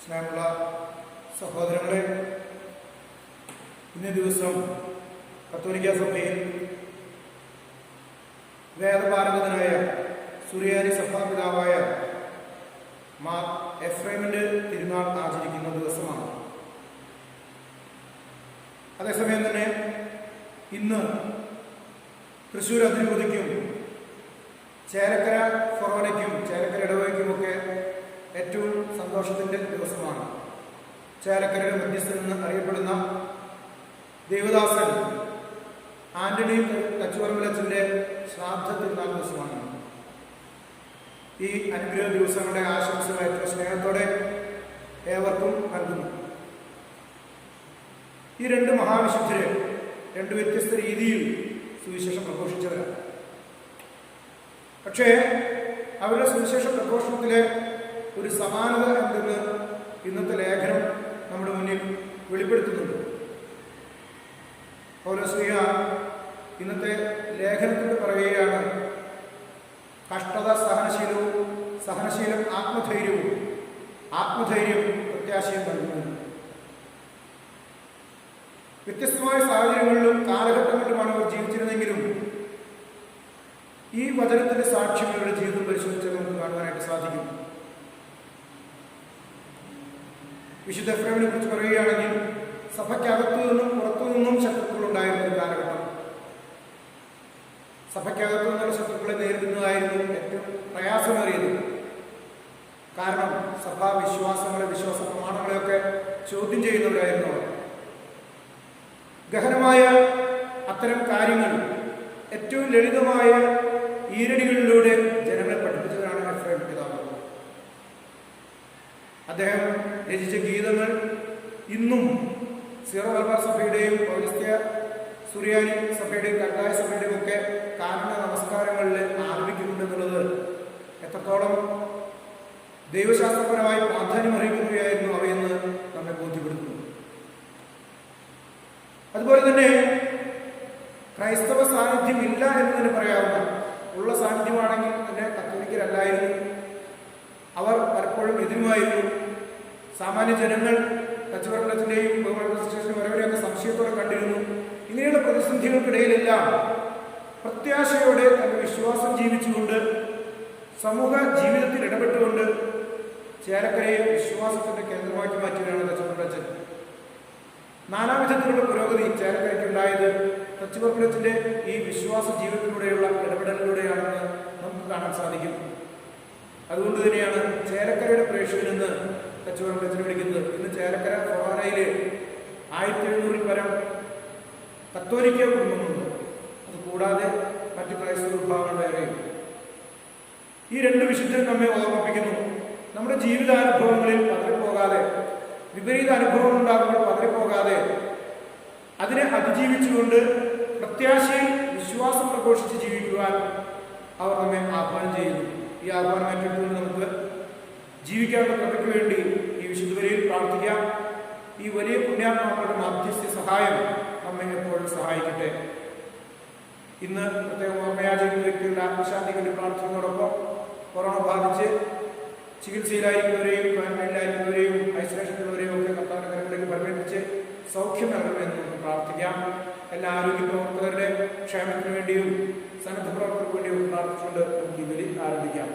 സ്നേഹമുള്ള സഹോദരങ്ങളെ, ഇന്നേ ദിവസം കത്തോലിക്ക സഭയിൽ വേദപാരംഗതനായ സുറിയാനി സഭാപിതാവായ മാർ എഫ്രേമിന്റെ തിരുനാൾ ആചരിക്കുന്ന ദിവസമാണ്. അതേസമയം തന്നെ ഇന്ന് തൃശ്ശൂർ അതിരൂപതയ്ക്കും ചേലക്കര ഫൊറോനയ്ക്കും ചേലക്കര ഇടവകയ്ക്കുമൊക്കെ ഏറ്റവും സന്തോഷത്തിൻ്റെ ദിവസമാണ്. ചേലക്കരയുടെ മധ്യസ്ഥൻ എന്ന് അറിയപ്പെടുന്ന ദേവദാസൻ ആന്റണി കച്ചുവറമ്പലച്ചൻ്റെ ശ്രാദ്ധ തിരുനാൾ ദിവസമാണ്. ഈ അനുഗ്രഹ ദിവസങ്ങളുടെ ആശംസകൾ ഏറ്റവും സ്നേഹത്തോടെ ഏവർക്കും നൽകുന്നു. ഈ രണ്ട് മഹാവിശുദ്ധരെ രണ്ട് വ്യത്യസ്ത രീതിയിൽ സുവിശേഷം പ്രഘോഷിച്ചവരാണ്. പക്ഷേ അവരുടെ സുവിശേഷ പ്രഘോഷണത്തിലെ ഒരു സമാനത എന്തെന്ന് ഇന്നത്തെ ലേഖനം നമ്മുടെ മുന്നിൽ വെളിപ്പെടുത്തുന്നുണ്ട്. പൗലോസ്ലീഹ ഇന്നത്തെ ലേഖനത്തിൽ പറയുകയാണ്, കഷ്ടത സഹനശീലം ആത്മധൈര്യം പ്രത്യാശയും നൽകുന്നു. വ്യത്യസ്തമായ സാഹചര്യങ്ങളിലും കാലഘട്ടങ്ങളിലുമാണ് അവർ ജീവിച്ചിരുന്നെങ്കിലും ഈ വചനത്തിന്റെ സാക്ഷ്യങ്ങളുടെ ജീവിതം പരിശോധിച്ചാൽ നമുക്ക് കാണുവാനായിട്ട് സാധിക്കും. വിശുദ്ധ എഫ്രേമിനെ കുറിച്ച് പറയുകയാണെങ്കിൽ സഭയ്ക്കകത്തു നിന്നും പുറത്തു നിന്നും ശത്രുക്കൾ ഉണ്ടായിരുന്ന ഒരു കാലഘട്ടം. സഭയ്ക്കകത്തു നിന്നുള്ള ശത്രുക്കളെ നേരിടുന്നതായിരുന്നു ഏറ്റവും പ്രയാസമേറിയത്. കാരണം സഭാ വിശ്വാസങ്ങളെ, വിശ്വാസ പ്രമാണങ്ങളെയൊക്കെ ചോദ്യം ചെയ്യുന്നവരായിരുന്നു അവർ. ഗഹനമായ അത്തരം കാര്യങ്ങൾ ഏറ്റവും ലളിതമായ ഈരടികളിലൂടെ ജനങ്ങളെ പഠിപ്പിച്ചവരാണ് എഫ്രേം പിതാവ്. അദ്ദേഹം രചിച്ച ഗീതങ്ങൾ ഇന്നും സീറോ മലബാർ സഭയുടെയും പൗരസ്ത്യ സുറിയാനി സഭയുടെയും കണ്ടായ സഭയുടെയും ഒക്കെ കാരണ നമസ്കാരങ്ങളിൽ ആലപിക്കുന്നുണ്ടെന്നുള്ളത് എത്രത്തോളം ദൈവശാസ്ത്രപരമായി പ്രാധാന്യം അറിയിക്കുകയായിരുന്നു അവയെന്ന് നമ്മെ ബോധ്യപ്പെടുത്തുന്നു. അതുപോലെ തന്നെ ക്രൈസ്തവ സാന്നിധ്യം ഇല്ല എന്ന് തന്നെ പറയാവുന്ന, ഉള്ള സാന്നിധ്യമാണെങ്കിൽ തന്നെ കത്തോലിക്കരല്ലായിരുന്നു. അവർ പലപ്പോഴും എതിരുമായിരുന്നു. സാമാന്യ ജനങ്ങൾ കച്ചുവറമ്പലത്തിന്റെയും സ്റ്റേഷനും വരവരെയൊക്കെ സംശയത്തോടെ കണ്ടിരുന്നു. ഇങ്ങനെയുള്ള പ്രതിസന്ധികൾക്കിടയിലെല്ലാം പ്രത്യാശയോടെ തന്റെ വിശ്വാസം ജീവിച്ചുകൊണ്ട് സമൂഹ ജീവിതത്തിൽ ഇടപെട്ടുകൊണ്ട് ചേലക്കരയെ വിശ്വാസത്തിന്റെ കേന്ദ്രമാക്കി മാറ്റിയവരാണ് കച്ചുവറമ്പലച്ചൻ. നാനാവിധത്തിലുള്ള പുരോഗതി ചേലക്കരയ്ക്കുണ്ടായത് കച്ചുവറമ്പലത്തിന്റെ ഈ വിശ്വാസ ജീവിതത്തിലൂടെയുള്ള ഇടപെടലിലൂടെയാണെന്ന് നമുക്ക് കാണാൻ സാധിക്കും. അതുകൊണ്ട് തന്നെയാണ് ചേലക്കരയുടെ പ്രേക്ഷകനെന്ന് കച്ചുവറമ്പലച്ചനെ വിളിക്കുന്നത്. ഇന്ന് ചേലക്കര ഫൊറോനയിലെ 1700 പരം കത്തോലിക്ക കുടുംബങ്ങളുണ്ട്. അതുകൂടാതെ മറ്റു ക്രൈസ്തവ വിഭാഗങ്ങൾ വേറെയും. ഈ രണ്ട് വിശുദ്ധരും നമ്മെ ഓർമ്മിപ്പിക്കുന്നു, നമ്മുടെ ജീവിതാനുഭവങ്ങളിൽ പതറിപ്പോകാതെ, വിപരീത അനുഭവം ഉണ്ടാകുമ്പോൾ പതറിപ്പോകാതെ അതിനെ അതിജീവിച്ചുകൊണ്ട് പ്രത്യാശയിൽ വിശ്വാസം പ്രഘോഷിച്ച് ജീവിക്കുവാൻ അവർ നമ്മെ ആഹ്വാനം ചെയ്യുന്നു. ഈ ആഹ്വാനം ഏറ്റെടുത്തുകൊണ്ട് നമുക്ക് ജീവിക്കാനുള്ള കൃപയ്ക്ക് വേണ്ടി ഈ വിശുദ്ധവരെയിൽ പ്രാർത്ഥിക്കാം. ഈ വലിയ പുണ്യാത്മാക്കളുടെ മധ്യസ്ഥ സഹായം നമ്മെ എപ്പോഴും സഹായിക്കട്ടെ. ഇന്ന് പ്രത്യേകം ഓർമ്മയാചരിക്കുന്ന വ്യക്തികളുടെ ആത്മശാന്തിക്ക് വേണ്ടി പ്രാർത്ഥിക്കുന്നതോടൊപ്പം കൊറോണ ബാധിച്ച് ചികിത്സയിലായിരിക്കുന്നവരെയും ക്വാറന്റൈനിലായിരിക്കുന്നവരെയും ഐസൊലേഷനിലുള്ളവരെയും ഒക്കെ കർത്താവിന്റെ കരങ്ങളിലേക്ക് പരിമേൽപ്പിച്ച് സൗഖ്യം നൽകണമെന്ന് നമുക്ക് പ്രാർത്ഥിക്കാം. എല്ലാ ആരോഗ്യ പ്രവർത്തകരുടെ ക്ഷേമത്തിന് വേണ്ടിയും സന്നദ്ധ പ്രവർത്തകർക്ക് വേണ്ടിയും പ്രാർത്ഥിച്ചുകൊണ്ട് നമുക്ക് ഈ ബലി ആരംഭിക്കാം.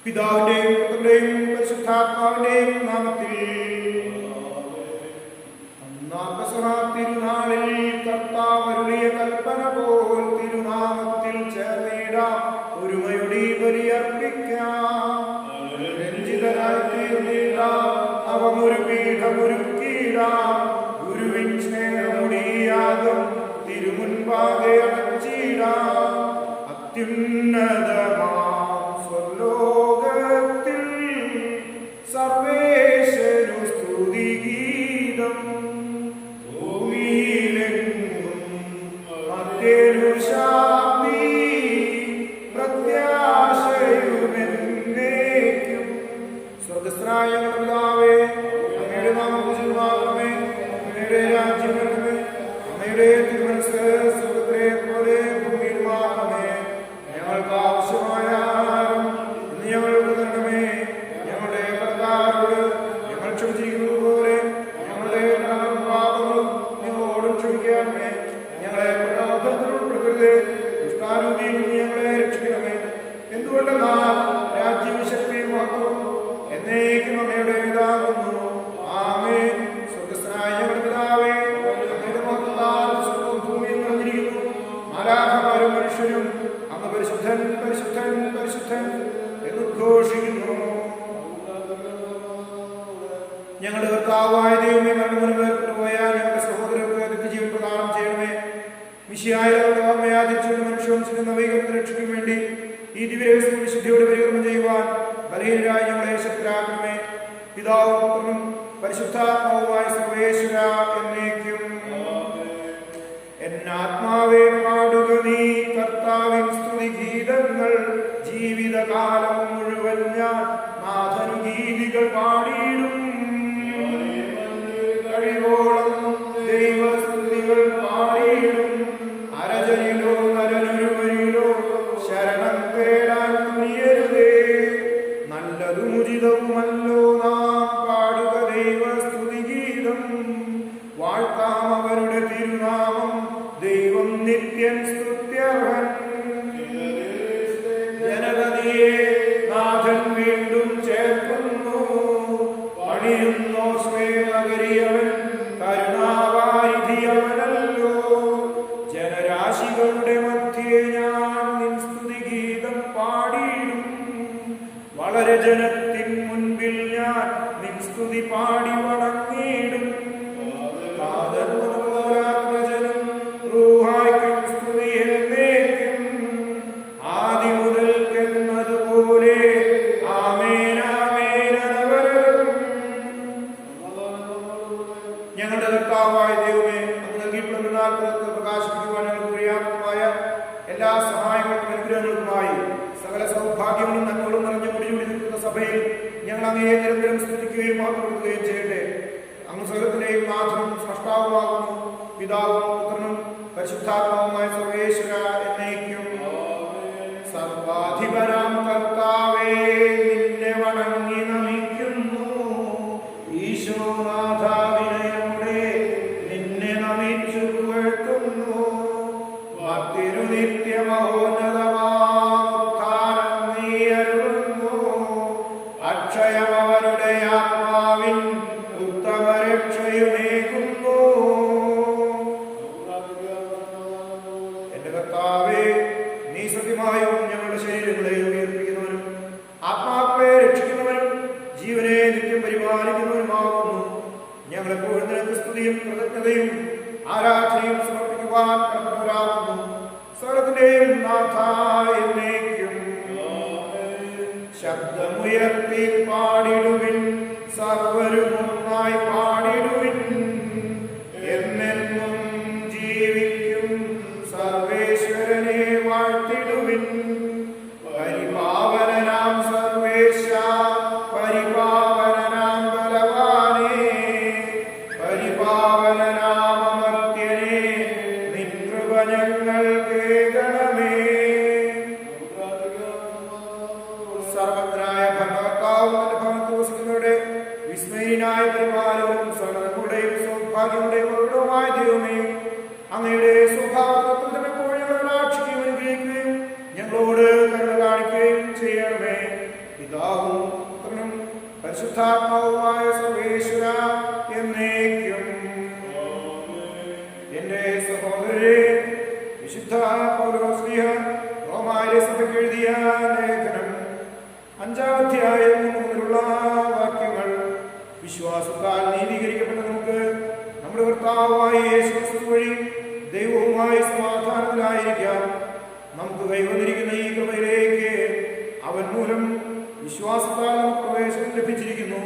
പിതാവിന്റെയും പുത്രന്റെയും പരിശുദ്ധാത്മാവിന്റെയും നാമത്തിൽ. തിരുനാളിൽ കർത്താവ് അരുളിയ കൽപ്പന പോൽ തിരുനാമത്തിൽ ചേർന്നിടാം, ഒരുമയുടെ ബലിയർപ്പിക്കാം. രഞ്ജിതരായി തീർന്നിടാം, അവം ഒരു പീഠമൊരുക്കിയിടാം. ഗുരുവിൻ സ്നേഹമുടിയാകും തിരുമുൻപാകെ അടച്ചിടാം. അത്യുന്നതമാ സ്വർലോകത്തിൽ സർവേശ്വരു സ്തുതിഗീതം. ഭൂമിയിലെങ്ങും മധ്യരുഷാമി പ്രത്യാശയുമെന്നേക്കും. സ്വർഗസ്ഥനായ പിതാവേ, അങ്ങയുടെ നാമം പൂജിതമാകണമേ, അങ്ങയുടെ രാജ്യം വരണമേ, അങ്ങയുടെ തിരുമനസ്സ് സ്വർഗ്ഗത്തിലെ പോലെ ഭൂമിയിലുമാകണമേ. ഞങ്ങൾക്ക് ആവശ്യം ബലഹീനരായ ഞങ്ങളെ ശക്തരാക്കണമേ. പിതാവും പുത്രനും പരിശുദ്ധാത്മാവുമായ സർവേശ്വര എന്നേക്കും. എന്നാത്മാവേ പാടുക നീ കർത്താവിൻ സ്തുതിഗീതങ്ങൾ. ജീവിതകാലം മുഴുവൻ ഞാൻ നാഥനു ഗീതികൾ പാടിയിടും. കഴിവോളം ദൈവസ്തുതികൾ പാടിയിടും. അരജനിലോ നരനൊരുവരിലോ ശരണം തേടാൻ തുനിയരുതേ. നല്ലതും ഉചിതവുമല്ലോ നാം പാടുക ദൈവസ്തുതിഗീതം. വാഴ്ത്താം അവരുടെ തിരുനാമം. ദൈവം നിത്യൻ സ്തുത്യർഹൻ. ജനതയെ നാഥൻ വീണ്ടും ചേർക്കുന്നു. പണിയുന്നോ ശ്വേതകരിയവൻ കരുണാവാരിധിയവനല്ലോ. ജനരാശികളുടെ മധ്യേ ഞാൻ നിൻ സ്തുതിഗീതം പാടിയിടും. വളരെ ജനത്തിൻ മുൻപിൽ ഞാൻ നിൻ സ്തുതി പാടി വണങ്ങിയിടും. ആദി മുതൽക്കെന്നതുപോലെ ആമേൻ ആമേൻ അനവരതം. ഞങ്ങളുടെ കർത്താവായ ദൈവമേ, അങ്ങ് നൽകിയിട്ടുള്ള നാൽപ്പത് പ്രകാശിപ്പിക്കുവാൻ ഞങ്ങൾക്ക് പര്യാപ്തമായ എല്ലാ സഹായങ്ങൾക്കും അനുഗ്രഹങ്ങൾക്കുമായി സകല സൗഭാഗ്യങ്ങളും നന്മകളും നിറഞ്ഞു മുടിഞ്ഞുകൂടി നിൽക്കുന്ന സഭയിൽ ഞങ്ങൾ അങ്ങയെ നിരന്തരം സ്തുതിക്കുകയും മാതൃപ്പെടുത്തുകയും ചെയ്യട്ടെ. അങ്ങ് സകലത്തിന്റെയും നാഥനും സ്രഷ്ടാവുമാകുന്നു. പിതാവും പുത്രനും പരിശുദ്ധാത്മാവുമായ സർവേശ്വര എന്നേക്കും. സർവാധിപനാം കർത്താവേ, നിന്നെ വണങ്ങി നമിക്കുന്നു. ഈശോനാഥ വിനയമോടെ നിന്നെ നമിച്ചു പുകഴ്ത്തുന്നു. ഭക്തിരു നിത്യമഹോന്നതമാം നീ അരുളുന്നു. അക്ഷയമവരുടെ ആത്മാവിൻ ഉത്തമരക്ഷയുമേകുന്നു. എന്റെ കർത്താവേ, നീ സത്യമായും ഞങ്ങളുടെ ശരീരങ്ങളെ ഉയർപ്പിക്കുന്നവനും ആത്മാക്കളെ രക്ഷിക്കുന്നവനും ജീവനെ നിത്യം പരിപാലിക്കുന്നവനുമാകുന്നു. ഞങ്ങളെപ്പോഴും നിനക്ക് സ്തുതിയും കൃതജ്ഞതയും ആരാധനയും സമർപ്പിക്കുവാൻ കടപ്പെട്ടവരാകുന്നു. സകലത്തിന്റെയും നാഥ എന്നേക്കും. ശബ്ദമുയർത്തി പാടിടുവിൻ, സർവരും ഒന്നായി പാടിടുവിൻ. എന്നെന്നും ജീവിക്കും സർവേശ്വരനെ വാഴ്ത്തിടുവിൻ. പരിപാവനനാം സർവേശ, പരിപാവനനാം ബലവാനേ, പരിപാവനനാം അമർത്യനേ, നിൻ കൃപ ഞങ്ങൾ കേൾക്കണമേ. സർവജ്ഞനായ ഭരണകർത്താവും തന്റെ ഭവനത്തിൽ വസിക്കുന്നവരുടെ വിസ്മയനായ പരിപാലകരും സകലങ്ങളുടെയും സൗഭാഗ്യങ്ങളുടെയും ഉറവിടവുമായ ദൈവമേ, അങ്ങയുടെ സ്വഭാവത്തിൽ തന്നെ ഞങ്ങളെ കടാക്ഷിക്കുകയും അനുഗ്രഹിക്കുകയും ഞങ്ങളോട് കരുണ കാണിക്കുകയും ചെയ്യണമേ. പിതാവും പുത്രനും പരിശുദ്ധാത്മാവുമായ സർവേശ്വര എന്നേക്കും. എന്റെ സഹോദരരെ, വിശുദ്ധ പൗലോസ്ലീഹ റോമായിലെ സഭയ്ക്ക് എഴുതിയ ലേഖനം 5-ാം അധ്യായം മുതലുള്ള വാക്യങ്ങൾ. വിശ്വാസത്താൽ നീതീകരിക്കപ്പെട്ട നമുക്ക് നമ്മുടെ കർത്താവായ യേശു ക്രിസ്തു വഴി ദൈവവുമായി സമാധാനത്തിലായിരിക്കാം. നമുക്ക് കൈവന്നിരിക്കുന്ന ഈ കൃപയിലേക്ക് അവൻ മൂലം വിശ്വാസത്താൽ നമുക്ക് പ്രവേശനം ലഭിച്ചിരിക്കുന്നു.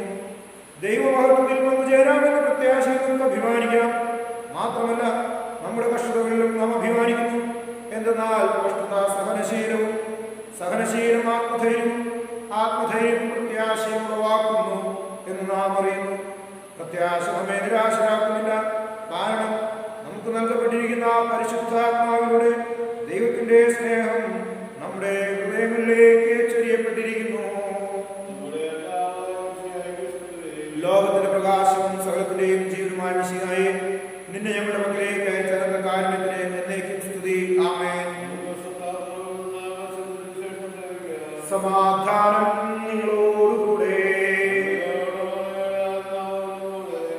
ദൈവമഹത്വത്തിൽ പങ്കുചേരാമെന്ന പ്രത്യാശയിൽ നമുക്ക് അഭിമാനിക്കാം. മാത്രമല്ല, നമ്മുടെ കഷ്ടതകളിലും നാം അഭിമാനിക്കുന്നു. എന്തെന്നാൽ കഷ്ടത സഹനശീലവും, സഹനശീലം ആത്മധൈര്യവും, ആത്മധൈര്യം പ്രത്യാശയും ഉളവാക്കുന്നു എന്ന് നാം അറിയുന്നു. പ്രത്യാശ നമ്മെ നിരാശരാക്കുന്നില്ല. കാരണം നമുക്ക് നൽകപ്പെട്ടിരിക്കുന്ന പരിശുദ്ധാത്മാവിലൂടെ ദൈവത്തിന്റെ സ്നേഹം നമ്മുടെ ഹൃദയങ്ങളിലേക്ക് ചൊരിയപ്പെട്ടിരിക്കുന്നു. ലോകത്തിന്റെ പ്രകാശവും സകലത്തിന്റെയും ജീവനുമായ മിശിഹായേ, നിന്നെ ഞങ്ങളുടെ മക്കളിലേക്ക് അയച്ച കാരുണ്യത്തിന് എന്നേക്കും സ്തുതി. ആമേൻ. സമാധാനം നിങ്ങളോടുകൂടെ.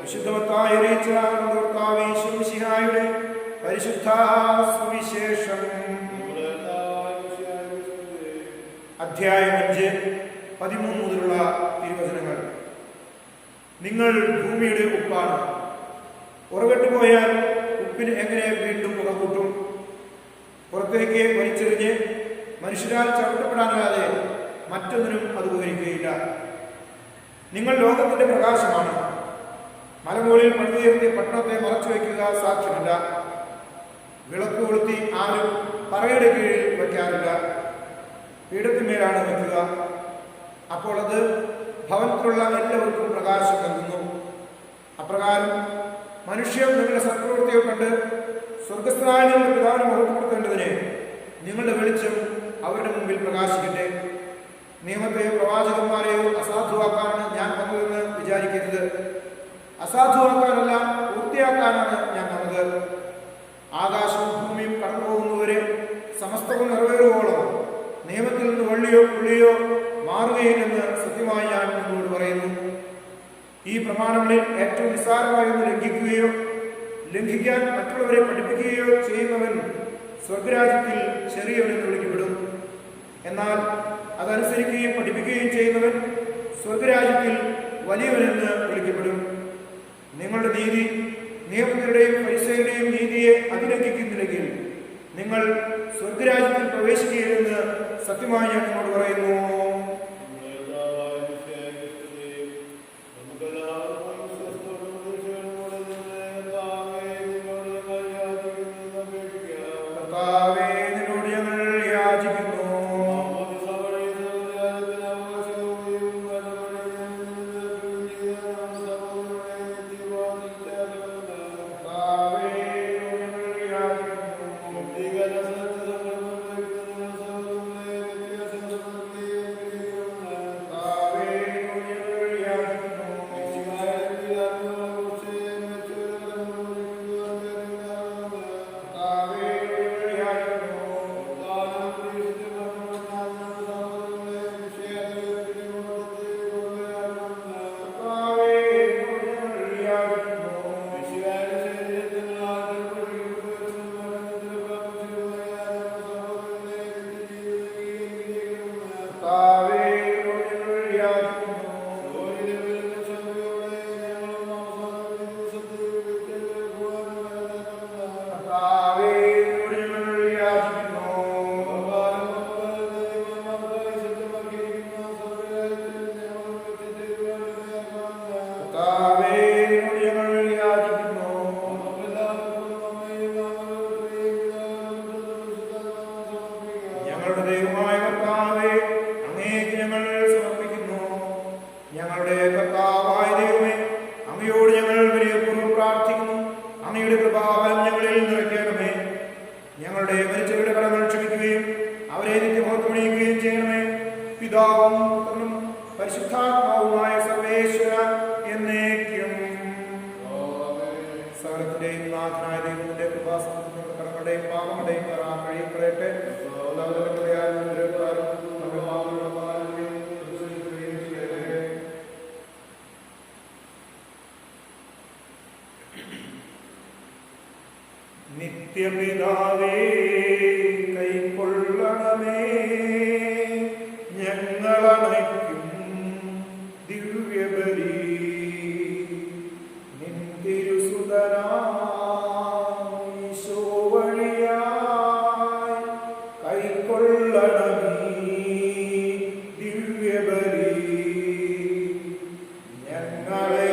വിശുദ്ധവത്തായി അറിയിച്ച മിശിഹായുടെ പരിശുദ്ധ സുവിശേഷം. അധ്യായം 5:13 മുതലുള്ള തിരുവചനങ്ങൾ. നിങ്ങൾ ഭൂമിയുടെ ഉപ്പാണ്. ഉറകെട്ടു പോയാൽ ഉപ്പിന് എങ്ങനെ വീണ്ടും പുറകൂട്ടും? പുറത്തേക്ക് വലിച്ചെറിഞ്ഞ് മനുഷ്യരാൽ ചവിട്ടപ്പെടാനാകാതെ മറ്റൊന്നിനും അത് ഉപകരിക്കുകയില്ല. നിങ്ങൾ ലോകത്തിന്റെ പ്രകാശമാണ്. മലമുകളിൽ പണിതുയർത്തിയ പട്ടണത്തെ മറച്ചു വയ്ക്കുക സാധ്യമല്ല. വിളക്ക് കൊളുത്തി ആരും പറയുടെ കീഴിൽ വയ്ക്കാറില്ല, പീഠത്തിന്മേലാണ് വയ്ക്കുക. അപ്പോൾ അത് ഭവനത്തിലുള്ള എല്ലാവർക്കും പ്രകാശം നൽകുന്നു. അപ്രകാരം മനുഷ്യർ നിങ്ങളുടെ സത്പ്രവൃത്തിയെ കണ്ട് സ്വർഗസ്ഥനായ നിങ്ങളുടെ പിതാവിനെ മഹത്വപ്പെടുത്തേണ്ടതിന് നിങ്ങളുടെ വെളിച്ചം അവരുടെ മുമ്പിൽ പ്രകാശിക്കട്ടെ. നിയമത്തെ പ്രവാചകന്മാരെയോ അസാധുവാക്കാനാണ് ഞാൻ വന്നതെന്ന് വിചാരിക്കരുത്. അസാധുവാക്കാനല്ല, പൂർത്തിയാക്കാനാണ് ഞാൻ വന്നത്. ആകാശവും ഭൂമിയും കടന്നു പോകുന്നവരെ സമസ്തവും നിറവേറുവോളം നിയമത്തിൽ നിന്ന് വള്ളിയോ പുള്ളിയോ മാറുകയില്ലെന്ന് സത്യമായി ഞാൻ നിങ്ങളോട് പറയുന്നു. ഈ പ്രമാണങ്ങളിൽ ഏറ്റവും നിസ്സാരമായൊന്ന് ലംഘിക്കുകയോ ലംഘിക്കാൻ മറ്റുള്ളവരെ പഠിപ്പിക്കുകയോ ചെയ്യുന്നവൻ സ്വർഗരാജ്യത്തിൽ ചെറിയവനെന്ന് വിളിക്കപ്പെടും. എന്നാൽ അതനുസരിക്കുകയും പഠിപ്പിക്കുകയും ചെയ്യുന്നവൻ സ്വർഗരാജ്യത്തിൽ വലിയവനെന്ന് വിളിക്കപ്പെടും. നിങ്ങളുടെ നീതി നിയമത്തിന്റെയും ഫരിസയരുടെയും നീതിയെ അതിലംഘിക്കുന്നില്ലെങ്കിൽ നിങ്ങൾ സ്വർഗരാജ്യത്തിൽ പ്രവേശിക്കുകയില്ലെന്ന് സത്യമായി ഞാൻ നിങ്ങളോട് പറയുന്നു. നിത്യപിതാവേ കൈക്കൊള്ളണമേ ഞങ്ങളണയ്ക്കും ദിവ്യബലി നിൻ തിരുസുതനാം ഈശോ വഴിയായി കൈക്കൊള്ളണമേ ദിവ്യബലി ഞങ്ങളെ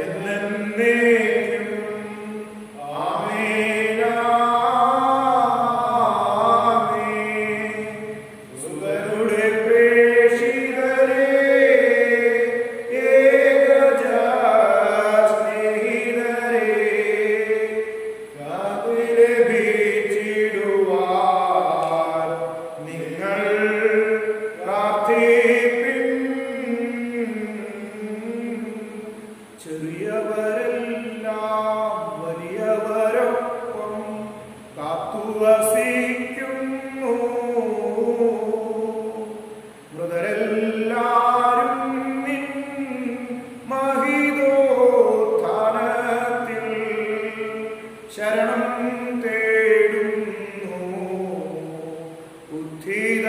എന്നേക്കും ചെറിയവരെല്ലാം വലിയവരൊപ്പം കാത്തുവസിക്കുന്നു. മൃതരെല്ലാരും നിൻ മഹിതോത്ഥാനത്തിൽ ശരണം തേടുന്നു. ഉദ്ധിത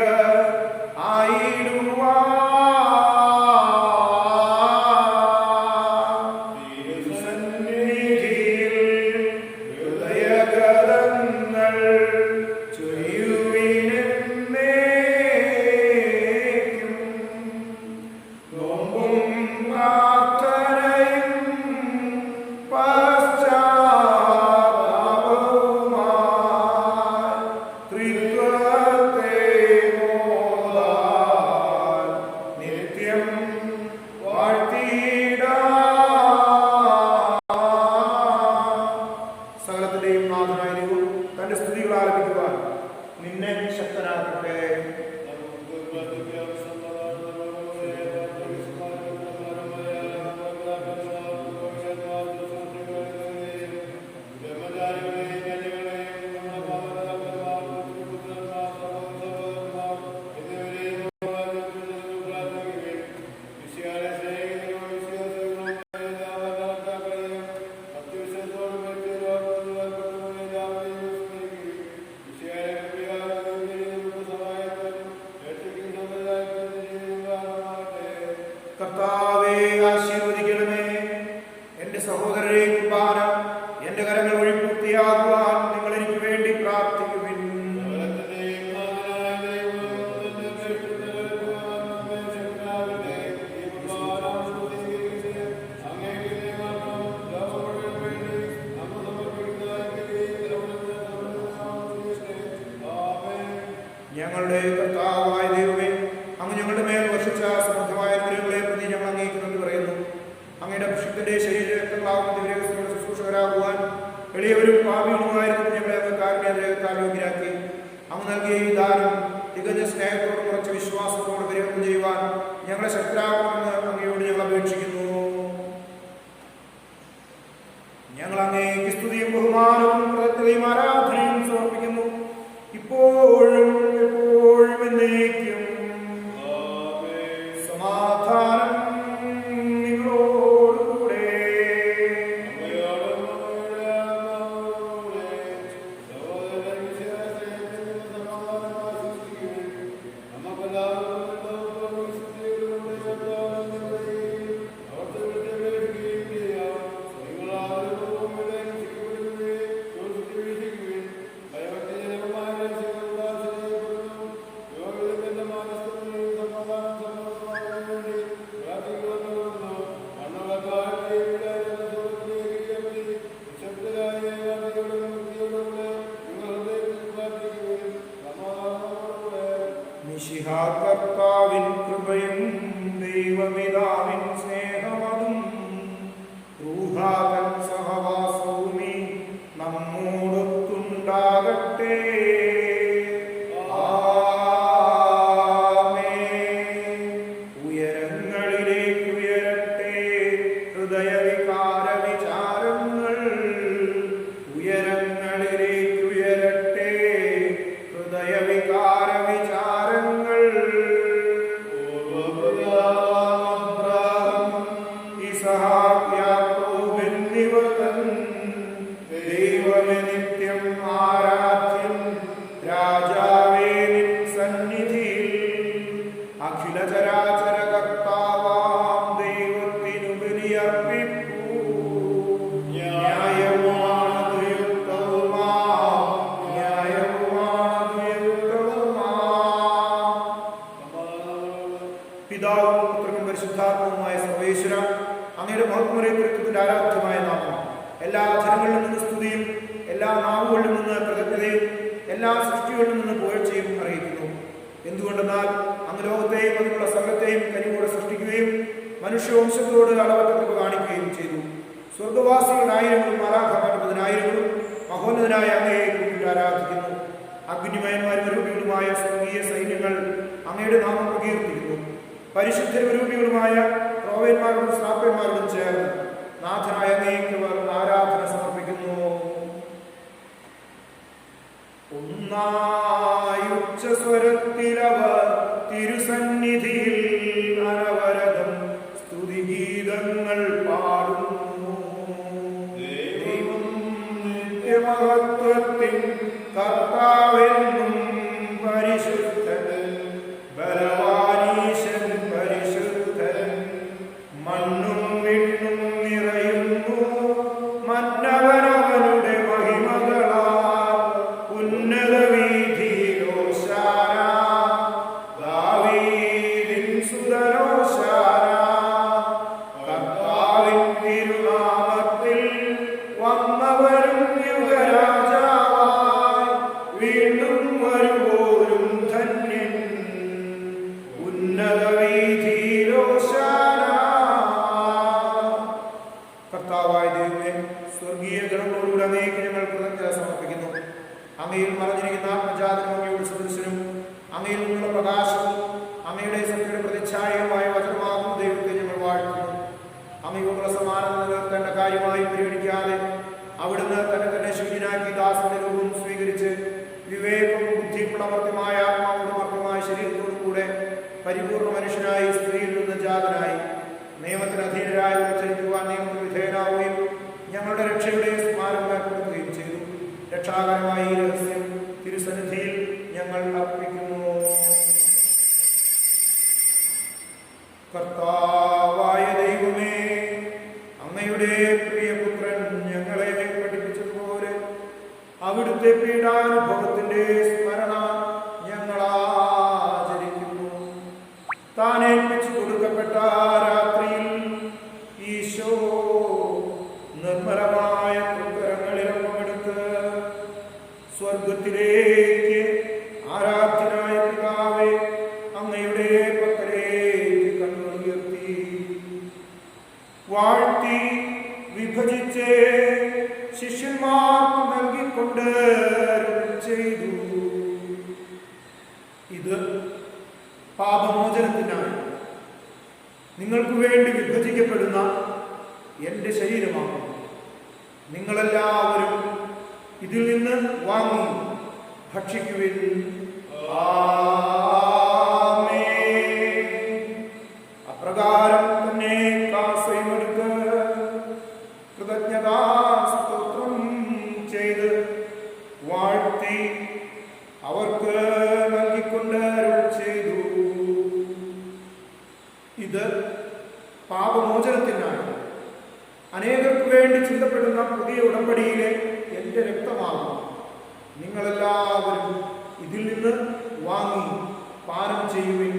കർത്താവേ ആശീർവദിക്കണമേ. എന്റെ സഹോദരരെ കുർബാന എന്റെ കരങ്ങൾ വഴി പൂർത്തിയാകുവാൻ നിങ്ങൾ എനിക്ക് വേണ്ടി പ്രാർത്ഥിക്കുവിൻ. ഞങ്ങളുടെ കർത്താവായ ദൈവമേ, അങ്ങ് ഞങ്ങളുടെ മേൽ വർഷിച്ച സമൃദ്ധമായ അനുഗ്രഹങ്ങളെ പ്രതി ഞങ്ങൾ അങ്ങേക്ക് നന്ദി പറയുന്നു. അങ്ങയുടെ അഭിഷിക്തന്റെ ശരീരങ്ങളാകുന്ന ദിവ്യരഹസ്യങ്ങളുടെ ശുശ്രൂഷകരാകുവാൻ എളിയവരും പാപികളുമായിരുന്നു ഞങ്ങളെ അങ്ങ് കാരുണ്യത്താൽ യോഗ്യരാക്കി. അങ്ങ് നൽകിയ ഈ ദാനം തികഞ്ഞ സ്നേഹത്തോടും കുറച്ച വിശ്വാസത്തോട് പരിവർത്തനം ചെയ്യുവാൻ ഞങ്ങളെ ശക്തരാക്കണമെന്ന് അങ്ങയോട് ഞങ്ങൾ അപേക്ഷിക്കുന്നു. ഞങ്ങൾ അങ്ങേക്ക് സ്തുതിയും ബഹുമാനവും കൃതജ്ഞതയും ആരാധനയും സമർപ്പിക്കുന്നു, ഇപ്പോഴും എപ്പോഴും എന്നേക്കും. സമാധാനം നിങ്ങളോടുകൂടെ. കർത്താവിൻ കൃപയും ദൈവപിതാവിൻ സ്നേഹമതും റൂഹാതൻ സഹവാസവും നമ്മോടൊത്തുണ്ടാകട്ടെ. ഉയരങ്ങളിലേക്ക് ഉയരട്ടെ ഹൃദയവികാര വിചാരങ്ങൾ, ഉയരങ്ങളിലേക്ക് ഉയരട്ടെ ഹൃദയവികാര വിചാരങ്ങൾ. ഇസഹാക്ക് യാക്കോബ് എന്നിവർ തൻ ദൈവമേ നിത്യം ആരാധ്യൻ, രാജാവേ നിൻ സന്നിധിയിൽ അഖില ചരാചര കർത്താവാം ദൈവത്തിനു ബലിയർപ്പിപ്പൂ. ന്യായവുമാണതു യുക്തവുമാം, ന്യായവുമാണതു യുക്തവുമാം. പിതാവും പുത്രനും പരിശുദ്ധാത്മാവുമായ സർവേശ്വര, അങ്ങയുടെ മഹത്വത്തിന്റെ ആരാധ്യമായ നാമം എല്ലാ ജനങ്ങളിലും നിന്ന് സ്തുതിയും എല്ലാ നാവുകളിൽ നിന്ന് കൃതജ്ഞതയും എല്ലാ സൃഷ്ടികളിൽ നിന്ന് പുകഴ്ചയും അറിയിക്കുന്നു. എന്തുകൊണ്ടെന്നാൽ അങ്ങ് ലോകത്തെയും അതിനുള്ള സകലത്തെയും കനിവോടെ സൃഷ്ടിക്കുകയും മനുഷ്യവംശത്തോട് അളവറ്റ കൃപ കാണിക്കുകയും ചെയ്തു. സ്വർഗവാസികളുടെ ആയിരങ്ങളും മാലാഖമാരുടെ പതിനായിരങ്ങളും മഹോന്നതനായ അങ്ങയെ കൂട്ടിട്ട് ആരാധിക്കുന്നു. അഗ്നിമയന്മാരും രൂപികളുമായ സ്വർഗീയ സൈന്യങ്ങൾ അങ്ങയുടെ നാമം പ്രകീർത്തിക്കുന്നു. പരിശുദ്ധ രൂപികളുമായ പ്രോവന്മാരോടും ശ്രാപ്പന്മാരോടും ചേർന്ന് പാടുന്നു. ദൈവം നിത്യമഹത്വത്തിൻ കർത്താവെന്നും പരിശുദ്ധൻ, ബലവാനീശൻ പരിശുദ്ധൻ. മണ്ണും വിണ്ണും നിറയുന്നു മന്നവനവനുടെ മഹിമകളാൽ. ഉന്നത വീഥിയിലോശാന, ദാവീദിൻ സുതനോശാന. കർത്താവിൻ തിരുനാമത്തിൽ വന്നവരും യുഗരാജാവായി വീണ്ടും വരുവോരും ധന്യൻ. ഉന്നത വീഥിയിലോശാന. കർത്താവായ ദൈവമേ, സ്വർഗീയ ഗണങ്ങളോടുകൂടെ അങ്ങേക്ക് ഞങ്ങൾ കൃതജ്ഞത സമർപ്പിക്കുന്നു. അങ്ങയിൽ മറഞ്ഞിരിക്കുന്ന ആത്മജാതനും അങ്ങയുടെ സദൃശനും അങ്ങയിൽ നിന്നുള്ള പ്രകാശവും അങ്ങയുടെ സത്യയുടെ പ്രതിച്ഛായയുമായ വചനമാകുന്ന ദൈവത്തെ ഞങ്ങൾ വാഴ്ത്തുന്നു. അങ്ങയോടുള്ള സമാനം നിലനിർത്തേണ്ട കാര്യമായി പരിഗണിക്കാതെ അവിടുന്ന് തന്നെ ശൂന്യനാക്കി ദാസന്റെ രൂപം സ്വീകരിച്ച് വിവേകവും ബുദ്ധിയും അമർത്യമായ ആത്മാവോടും അമർത്യമായ ശരീരത്തോടും കൂടെ പരിപൂർണ്ണ മനുഷ്യനായി സ്ത്രീയിൽ നിന്ന് ജാതനായി നിയമത്തിന് അധീനരായി ഉച്ചരിക്കുവാൻ നിയമത്തിന് വിധേയനാവുകയും ഞങ്ങളുടെ രക്ഷയുടെ സ്മാരകം ഏർപ്പെടുത്തുകയും ചെയ്തു. രക്ഷാകരമായ ഈ രഹസ്യം തിരുസന്നിധിയിൽ ഞങ്ങൾ അർപ്പിക്കുന്നു. കർത്താവായ ദൈവമേ, അങ്ങയുടെ പ്രിയപുത്രൻ ഞങ്ങളെ പഠിപ്പിച്ചതുപോലെ അവിടുത്തെ പീഡാനുഭവത്തിന്റെ സ്മരണ ഞങ്ങളാചരിക്കുന്നു. താൻ ഏൽപ്പിച്ചു കൊടുക്കപ്പെട്ട രാത്രിയിൽ ഈശോ നിർമ്മലമായ കരങ്ങളിലൊപ്പമെടുത്ത് സ്വർഗത്തിലേക്ക് ആരാധ്യനായ പിതാവേ അങ്ങയുടെ പക്കലേക്ക് കണ്ണുയർത്തി വാഴ്ത്തി വിഭജിച്ച് ശിഷ്യന്മാർക്ക് നൽകിക്കൊണ്ട് ചെയ്തു. ഇത് പാപമോചനത്തിനായി നിങ്ങൾക്ക് വേണ്ടി വിഭജിക്കപ്പെടുന്ന എൻ്റെ ശരീരമാണ്. നിങ്ങളെല്ലാവരും ഇതിൽ നിന്ന് വാങ്ങി ഭക്ഷിക്കുവിൻ. അപ്രകാരം തന്നെ കാസയുമെടുത്ത് കൃതജ്ഞതാസ്തോത്രം ചെയ്ത് വാഴ്ത്തി അവർക്ക് നൽകിക്കൊണ്ട് ചെയ്തു. ഇത് പാപമോചനത്തിനായി അനേകർക്ക് വേണ്ടി ചിന്തപ്പെടുന്ന പുതിയ ഉടമ്പടിയിലെ എൻ്റെ രക്തമാകും. നിങ്ങളെല്ലാവരും ഇതിൽ നിന്ന് വാങ്ങി പാനം ചെയ്യുവിൻ.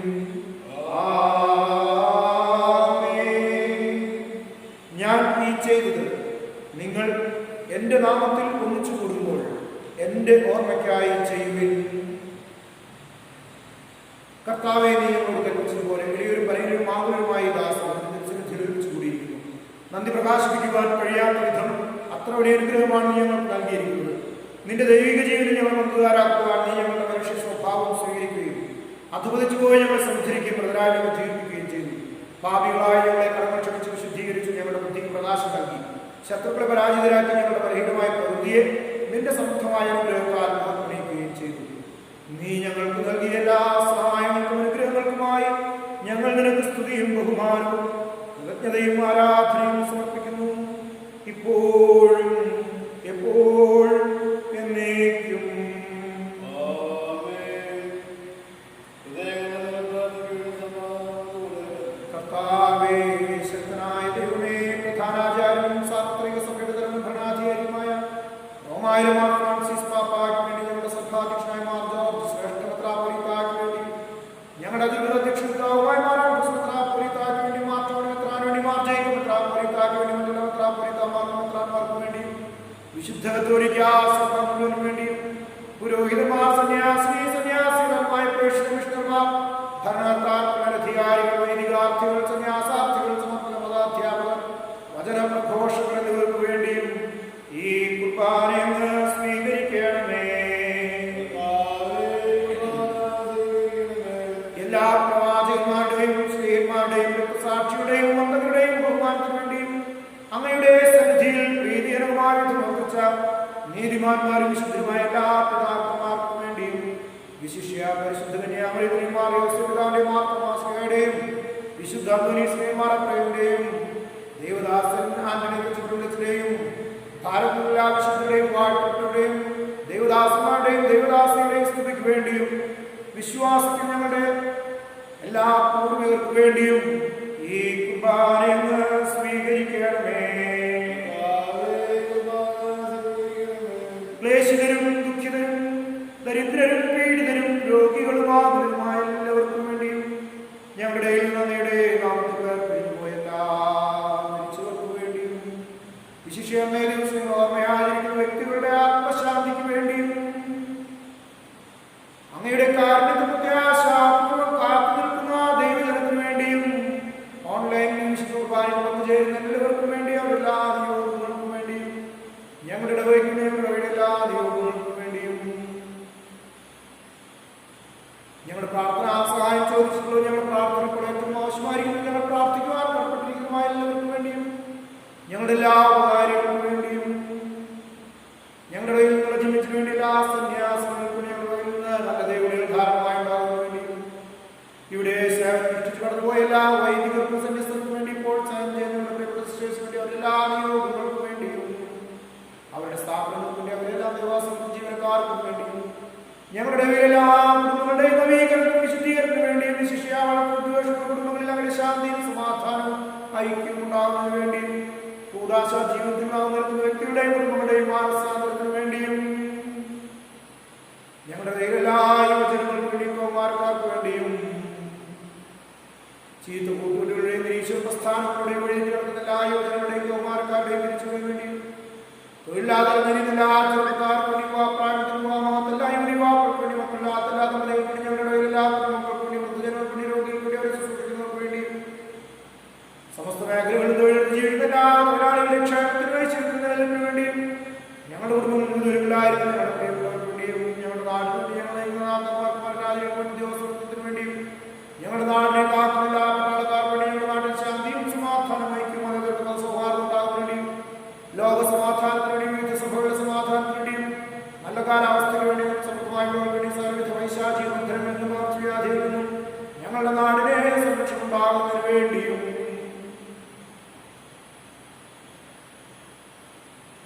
ഞാൻ ഈ ചെയ്തത് നിങ്ങൾ എൻ്റെ നാമത്തിൽ ഒന്നിച്ചു കൂടുമ്പോൾ എൻ്റെ ഓർമ്മയ്ക്കായി ചെയ്യുവിൻ. കർത്താവെ, നീ ഞങ്ങളോട് കൽപ്പിച്ചതുപോലെ വലിയൊരു പരയും ആകുലരുമായി ദാസനിച്ച് കൂടിയിരിക്കുന്നു. നന്ദി പ്രകാശിപ്പിക്കുവാൻ കഴിയാത്ത വിധം അത്ര വലിയ അനുഗ്രഹമാണ് ഞങ്ങൾക്ക് നൽകിയിരിക്കുന്നത്. നിന്റെ ദൈവിക ജീവിതം ഞങ്ങൾ പങ്കുകാരാക്കുവാൻ നീ ഞങ്ങളുടെ മനുഷ്യ സ്വഭാവം സ്വീകരിക്കുകയും അധപതിച്ചു പോയി ഞങ്ങൾ സംചരിക്കുകയും പ്രതരായി ഞങ്ങൾ ജീവിപ്പിക്കുകയും ചെയ്തു. പാപികളായ ഞങ്ങളെ കടമ ക്ഷമിച്ച് വിശുദ്ധീകരിച്ചു ഞങ്ങളുടെ ബുദ്ധിക്ക് പ്രകാശം നൽകി ശത്രുക്കളെ പരാജിതരാക്കി ഞങ്ങളുടെ ബലഹീനമായ പ്രകൃതിയെ നിന്റെ സമൃദ്ധമായ അനുഗ്രഹത്താൽ ഉന്നയിക്കുകയും ചെയ്തു. നീ ഞങ്ങൾക്ക് നൽകിയ എല്ലാ സഹായങ്ങൾക്കും അനുഗ്രഹങ്ങൾക്കുമായി ഞങ്ങൾ നിനക്ക് സ്തുതിയും ബഹുമാനവും കൃതജ്ഞതയും ആരാധനയും സമർപ്പിക്കുന്നു, ഇപ്പോഴും എപ്പോഴും എന്നേക്കും. കർത്താവേ, ശക്തനായ ദൈവമേ, പ്രധാനാചാര്യനും സാർവത്രിക സഭയുടെ ഭരണാധികാരിയുമായ റോമായിലെ മാർ ഫ്രാൻസിസ് പാപ്പായ്ക്ക് വേണ്ടി ഞങ്ങളുടെ സഭാധ്യക്ഷനായ മാർ ജോർജ് ശ്രേഷ്ഠ മെത്രാപ്പൊലീത്തായ്ക്ക് വേണ്ടി ഞങ്ങളുടെ അധികൃത അധ്യക്ഷനായ മാർ മെത്രാപ്പൊലീത്തായ്ക്ക് വേണ്ടി മാർ ടോണി മെത്രാന് വേണ്ടി മാർ ജേക്കബ് മെത്രാപ്പൊലീത്തായ്ക്ക് വേണ്ടി മറ്റുള്ള മെത്രാപ്പൊലീത്തമാർക്കും മെത്രാന്മാർക്കും വേണ്ടി വിശുദ്ധ കത്തോലിക്കാ സഭ മുഴുവനും വേണ്ടിയും പുരോഹിതന്മാർ, സന്യാസിമാർ, പ്രേക്ഷിതന്മാർ, ഭരണകർത്താക്കൾ, അധികാരികൾ, വൈദികാർത്ഥികൾ, സന്യാസാർത്ഥികൾ, സമർപ്പണ മതാധ്യാപകർ, വചന പ്രഘോഷകർ എന്നിവർക്ക് വേണ്ടിയും ഈ കുർബാന അങ്ങ് സ്വീകരിക്കണമേ. എല്ലാ പ്രവാചകന്മാരുടെയും സ്ത്രീയന്മാരുടെയും രക്തസാക്ഷിയുടെയും മന്ത്രങ്ങളുടെയും ബഹുമാനത്തിന് വേണ്ടിയും അങ്ങയുടെ സന്നിധിയിൽ പ്രീതികരമായ സമർപ്പിച്ച നീതിമാന്മാരും വിശുദ്ധരുമായ എല്ലാ പിതാക്കന്മാർക്കും വേണ്ടിയും വിശിഷ്യ പരിശുദ്ധ കന്യാമറിയത്തിന്റെയും യോസേപ്പിതാവിന്റെയും മാർത്തോമാസ്ലിഹയുടെയും വിശുദ്ധ അന്തോനീസ്ലീഹ മാർപ്പാപ്പയുടെയും ദൈവ ദൈവദാസൻ ആന്റണി കൊച്ചുകുടുംബത്തിലെയും ഭാരതത്തിലുള്ള വിശുദ്ധരുടെയും വാഴ്ത്തപ്പെട്ടവരുടെയും ദൈവദാസന്മാരുടെയും ദൈവദാസികളുടെയും സ്തുതിക്ക് വേണ്ടിയും വിശ്വാസത്തിൽ ഞങ്ങളുടെ എല്ലാ പൂർവികർക്കു വേണ്ടിയും ഈ കുർബാനയെന്ന് സ്വീകരിക്കണമേ. ക്ലേശിതരും ദുഃഖിതരും ദരിദ്രരും പീഡിതരും രോഗികളുമായ എല്ലാവർക്കും വേണ്ടിയും ഞങ്ങളുടെ അങ്ങയുടെ നാമത്തിൽ പിരിഞ്ഞുപോയ എല്ലാ മരിച്ചവർക്കു വേണ്ടിയും വിശിഷ്യ ദിവസം ഓർമ്മയായിരിക്കുന്ന വ്യക്തികളുടെ ആത്മശാന്തിക്ക് വേണ്ടിയും അങ്ങയുടെ കാരുണ്യത്തിൽ പ്രത്യാശാപൂർവ്വം കാത്തു നിൽക്കുന്ന ദൈവജനത്തിനു വേണ്ടിയും ഓൺലൈനിൽ വിശുദ്ധ കുർബാനയിൽ പങ്കുചേരുന്ന എല്ലാവർക്കും വേണ്ടി അവരെല്ലാ നിയോഗങ്ങൾക്കും വേണ്ടിയും ഞങ്ങളുടെ ഇടവയ്ക്കും ഞങ്ങളുടെ എല്ലാ നിയോഗങ്ങൾക്കും വേണ്ടിയും ഞങ്ങളുടെ പ്രാർത്ഥന സഹായം ചോദിച്ചിട്ടുള്ളൂ. ഞങ്ങളുടെ പ്രാർത്ഥനകൾ ഏറ്റവും ആവശ്യമായിരിക്കുന്നു. ഞങ്ങൾ പ്രാർത്ഥിക്കുവാൻ പുറപ്പെട്ടിരിക്കുന്നതുമായ എല്ലാവർക്കും വേണ്ടിയും ഞങ്ങളുടെ എല്ലാ ഉപകാരങ്ങൾക്കും വേണ്ടിയും ഞങ്ങളുടെ കയ്യിൽ നിന്നുള്ള ജീവിതത്തിന് വേണ്ടി എല്ലാ സന്യാസങ്ങൾക്കും ഞങ്ങളുടെ കയ്യിൽ നിന്ന് നല്ല ദൈവങ്ങളിൽ ധാരണമായി ഉണ്ടാകുന്ന വേണ്ടിയും ഇവിടെ സേവനം സൃഷ്ടിച്ചു കടന്നുപോയ എല്ലാ വൈദികർക്കും സന്യസ്തർക്കും വേണ്ടി ഇപ്പോൾ സേവനം ചെയ്യുന്നവരുടെ വേണ്ടി അവരെല്ലാ നിയോഗങ്ങൾക്കും വേണ്ടിയും അവരുടെ സ്ഥാപനങ്ങൾക്ക് വേണ്ടി അവരെല്ലാ നിവാസികൾക്കും ജീവനക്കാർക്കും വേണ്ടിയും ഞങ്ങളുടെ എല്ലാ കുടുംബങ്ങളുടെയും നവീകരണത്തിനും വിശുദ്ധീകരണത്തിനു വേണ്ടിയും കുടുംബങ്ങളിൽ അവരുടെ ശാന്തിയും സമാധാനവും ഐക്യം ഉണ്ടാകുന്നതിന് വേണ്ടിയും കൂടാശ ജീവിതത്തിൽ നിൽക്കുന്ന വ്യക്തികളുടെയും കുടുംബങ്ങളുടെയും മാനസാന്തരത്തിനു വേണ്ടിയും ഞങ്ങളുടെ എല്ലാ യുവജനങ്ങൾക്ക് വേണ്ടിയും കൗമാരക്കാർക്ക് വേണ്ടിയും ചീത്ത കൂട്ടുകളുടെയും നിരീശ്വര പ്രസ്ഥാനങ്ങളുടെയും വഴി കിടക്കുന്ന എല്ലാ യുവജനങ്ങളുടെയും കൗമാരക്കാരുടെയും തിരിച്ചുവിടാൻ വേണ്ടിയും തൊഴിലാതെ എല്ലാ ചെറുപ്പക്കാർക്ക് വേണ്ടി പ്രായത്തിലുള്ള യുവാക്കൾക്ക് വേണ്ടി മക്കളില്ലാത്ത ഞങ്ങളുടെ എല്ലാ കുടുംബങ്ങൾക്ക് വേണ്ടി വൃദ്ധജനങ്ങൾക്ക് വേണ്ടി രോഗികൾക്ക് വേണ്ടി അവരെ ശുശ്രൂഷിക്കുന്നവർക്ക് വേണ്ടി സമസ്ത മേഖലകളിൽ തൊഴിൽ ജീവിക്കുന്ന എല്ലാ തൊഴിലാളികളുടെ ക്ഷേമത്തിന് വഹിച്ചിരിക്കുന്നതിനു വേണ്ടിയും ഞങ്ങളുടെ കുടുംബങ്ങളിലായിരിക്കുന്ന ഞങ്ങളുടെ വേണ്ടിയും ഞങ്ങളുടെ നാടിന് വേണ്ടി ഞങ്ങളുടെ ഉദ്യോഗസ്ഥത്തിന് വേണ്ടിയും ഞങ്ങളുടെ നാടിനെ കാക്കുന്ന പട്ടാളക്കാർക്ക് വേണ്ടി ഞങ്ങളുടെ നാട്ടിൽ ശാന്തിയും സമാധാനം ഐക്യം മതകർക്കുന്ന സൗഹാർദ്ദം ഉണ്ടാകാൻ വേണ്ടിയും ലോക സമാധാനത്തിന് വേണ്ടിയും വിവിധ സഭകളുടെ സമാധാനത്തിന് വേണ്ടിയും നല്ല കാലാവസ്ഥയ്ക്ക് വേണ്ടിയും സമൃദ്ധമായവർക്ക് വേണ്ടി സർവ്വവിധ വൈശാചിക ബന്ധനം എന്നും പകർച്ചവ്യാധിയിൽ നിന്നും ഞങ്ങളുടെ നാടിനെ സംരക്ഷണമുണ്ടാകുന്നതിന് വേണ്ടിയും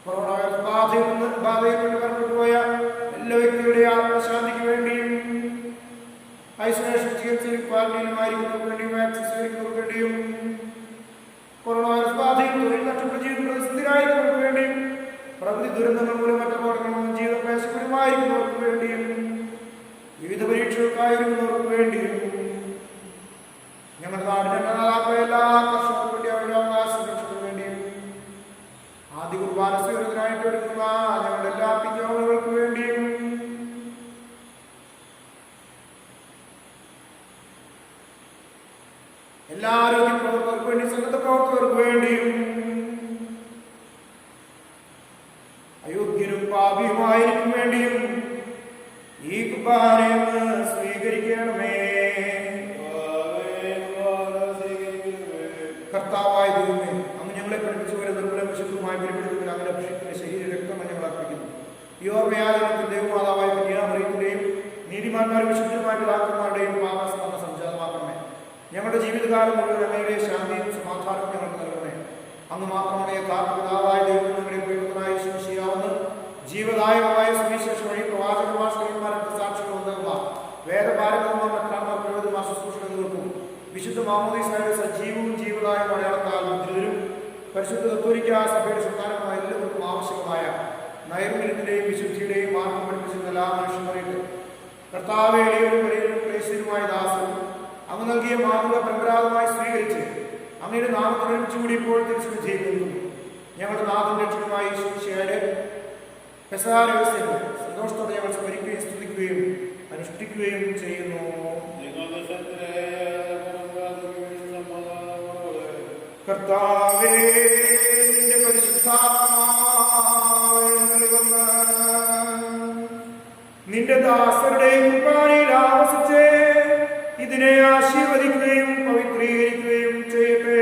കൊറോണ ബാധയിൽ കൊണ്ട് കടന്നുപോയ എല്ലാ വ്യക്തികളുടെയും ആത്മശാന്തിക്ക് വേണ്ടിയും ഐസൊലേഷൻ ചികിത്സയിൽ ക്വാറന്റൈനിലുമായിരിക്കുന്നവർക്ക് വേണ്ടിയും വാക്സിൻ സ്വീകരിക്കുന്നവർക്ക് വേണ്ടിയും കൊറോണ വൈറസ് ബാധയിൽ തൊഴിൽ നഷ്ടപ്പെട്ട ജീവിത പ്രതിസന്ധിയിലായിരിക്കുന്നവർക്ക് വേണ്ടിയും പ്രകൃതി ദുരന്തങ്ങൾ മൂലം മറ്റപകടങ്ങളും ജീവിത ക്ലേശകരമായിരിക്കുന്നവർക്ക് വേണ്ടിയും വിവിധ പരീക്ഷകൾക്കായിരിക്കുന്നവർക്ക് വേണ്ടിയും ഞങ്ങളുടെ നാടിന്റെ എല്ലാ കർഷകർക്കും വേണ്ടി അവരുടെ അവകാശ സംരക്ഷണത്തിന് വേണ്ടിയും ആദ്യ കുർബാന സ്വീകരണത്തിനായിട്ട് എടുക്കുന്ന ഞങ്ങളുടെ എല്ലാ പിഞ്ചോളുകൾക്ക് വേണ്ടിയും എല്ലാ ആരോഗ്യ പ്രവർത്തകർക്ക് വേണ്ടി സന്നദ്ധ പ്രവർത്തകർക്ക് വേണ്ടിയും അയോഗ്യനും പാപിയുമായിരിക്കും വേണ്ടിയും ഈ കുർബാനയെന്ന് സ്വീകരിക്കണമേ. കർത്താവായ ദൈവമേ, അങ്ങ് ഞങ്ങളെ പഠിപ്പിച്ചു പോലെ നിർമ്മല വിശുദ്ധമായി പരിപ്പെടുത്തുന്ന അങ്ങനെ അഭിഷേകത്തിന്റെ ശരീര രക്തം ഞങ്ങൾ അർപ്പിക്കുന്നു. ഈ ഓർമ്മയാചരണത്തിൽ ദൈവമാതാവായ കന്യാമറിയത്തിന്റെയും നീതിമാന്മാരും വിശുദ്ധമായ പിതാക്കന്മാരുടെയും പാപസ്മരണ സംജാതമാക്കണമേ. ഞങ്ങളുടെ ജീവിതകാലം മുഴുവൻ അങ്ങയുടെ ശാന്തിയും സമാധാനവും ഞങ്ങൾക്ക് നൽകണമേ. അങ്ങ് മാത്രമാണ് യഥാർത്ഥ പിതാവായ ദൈവം ഞങ്ങളുടെ പ്രിയപുത്രനായ ശിശിയാവുന്ന ജീവദായകമായ സുവിശേഷം വഴി പ്രവാചകന്മാർ ശ്രീമാരുടെ സാക്ഷികൾ നൽകുക വേദപാരകന്മാർ മക്കളന്മാർ പ്രയോജനമാർ ശുശ്രൂഷകൾക്കും വിശുദ്ധ മാമോദീസായുടെ സജീവവും ജീവദായക മലയാളത്താൽ മുദ്രരും പരിശുദ്ധ കത്തോലിക്കാ സഭയുടെ സന്താനമായ എല്ലാവർക്കും ആവശ്യമായ നൈർമല്യത്തിന്റെയും വിശുദ്ധിയുടെയും മാർഗം പഠിപ്പിച്ചിരുന്ന എല്ലാ മനുഷ്യന്മാരുടെ കർത്താവെ ഇടയിലും വലിയവരും ക്ലേശിതരുമായ ദാസനും അങ്ങ് നൽകിയ മാതൃക പരമ്പരാഗതമായി സ്വീകരിച്ച് അങ്ങയുടെ നാമത്തിൽ ഒരുമിച്ചുകൂടി ഇപ്പോൾ തിരിച്ചു ചെയ്യുന്നു. ഞങ്ങളുടെ നാഥൻ രക്ഷകനുമായി ശിഷ്യയുടെ പെസഹാ ദിവസങ്ങൾ സന്തോഷത്തോടെ ഞങ്ങൾ സ്മരിക്കുകയും സ്തുതിക്കുകയും അനുഷ്ഠിക്കുകയും ചെയ്യുന്നു. കർത്താവേ, നിന്റെ പരിശുദ്ധാത്മാവെഴുന്നള്ളുന്ന നിന്റെ ദാസരുടെയും കുർബാനയിൽ ആവസിച്ച് ഇതിനെ ആശീർവദിക്കുകയും പവിത്രീകരിക്കുകയും ചെയ്യട്ടെ.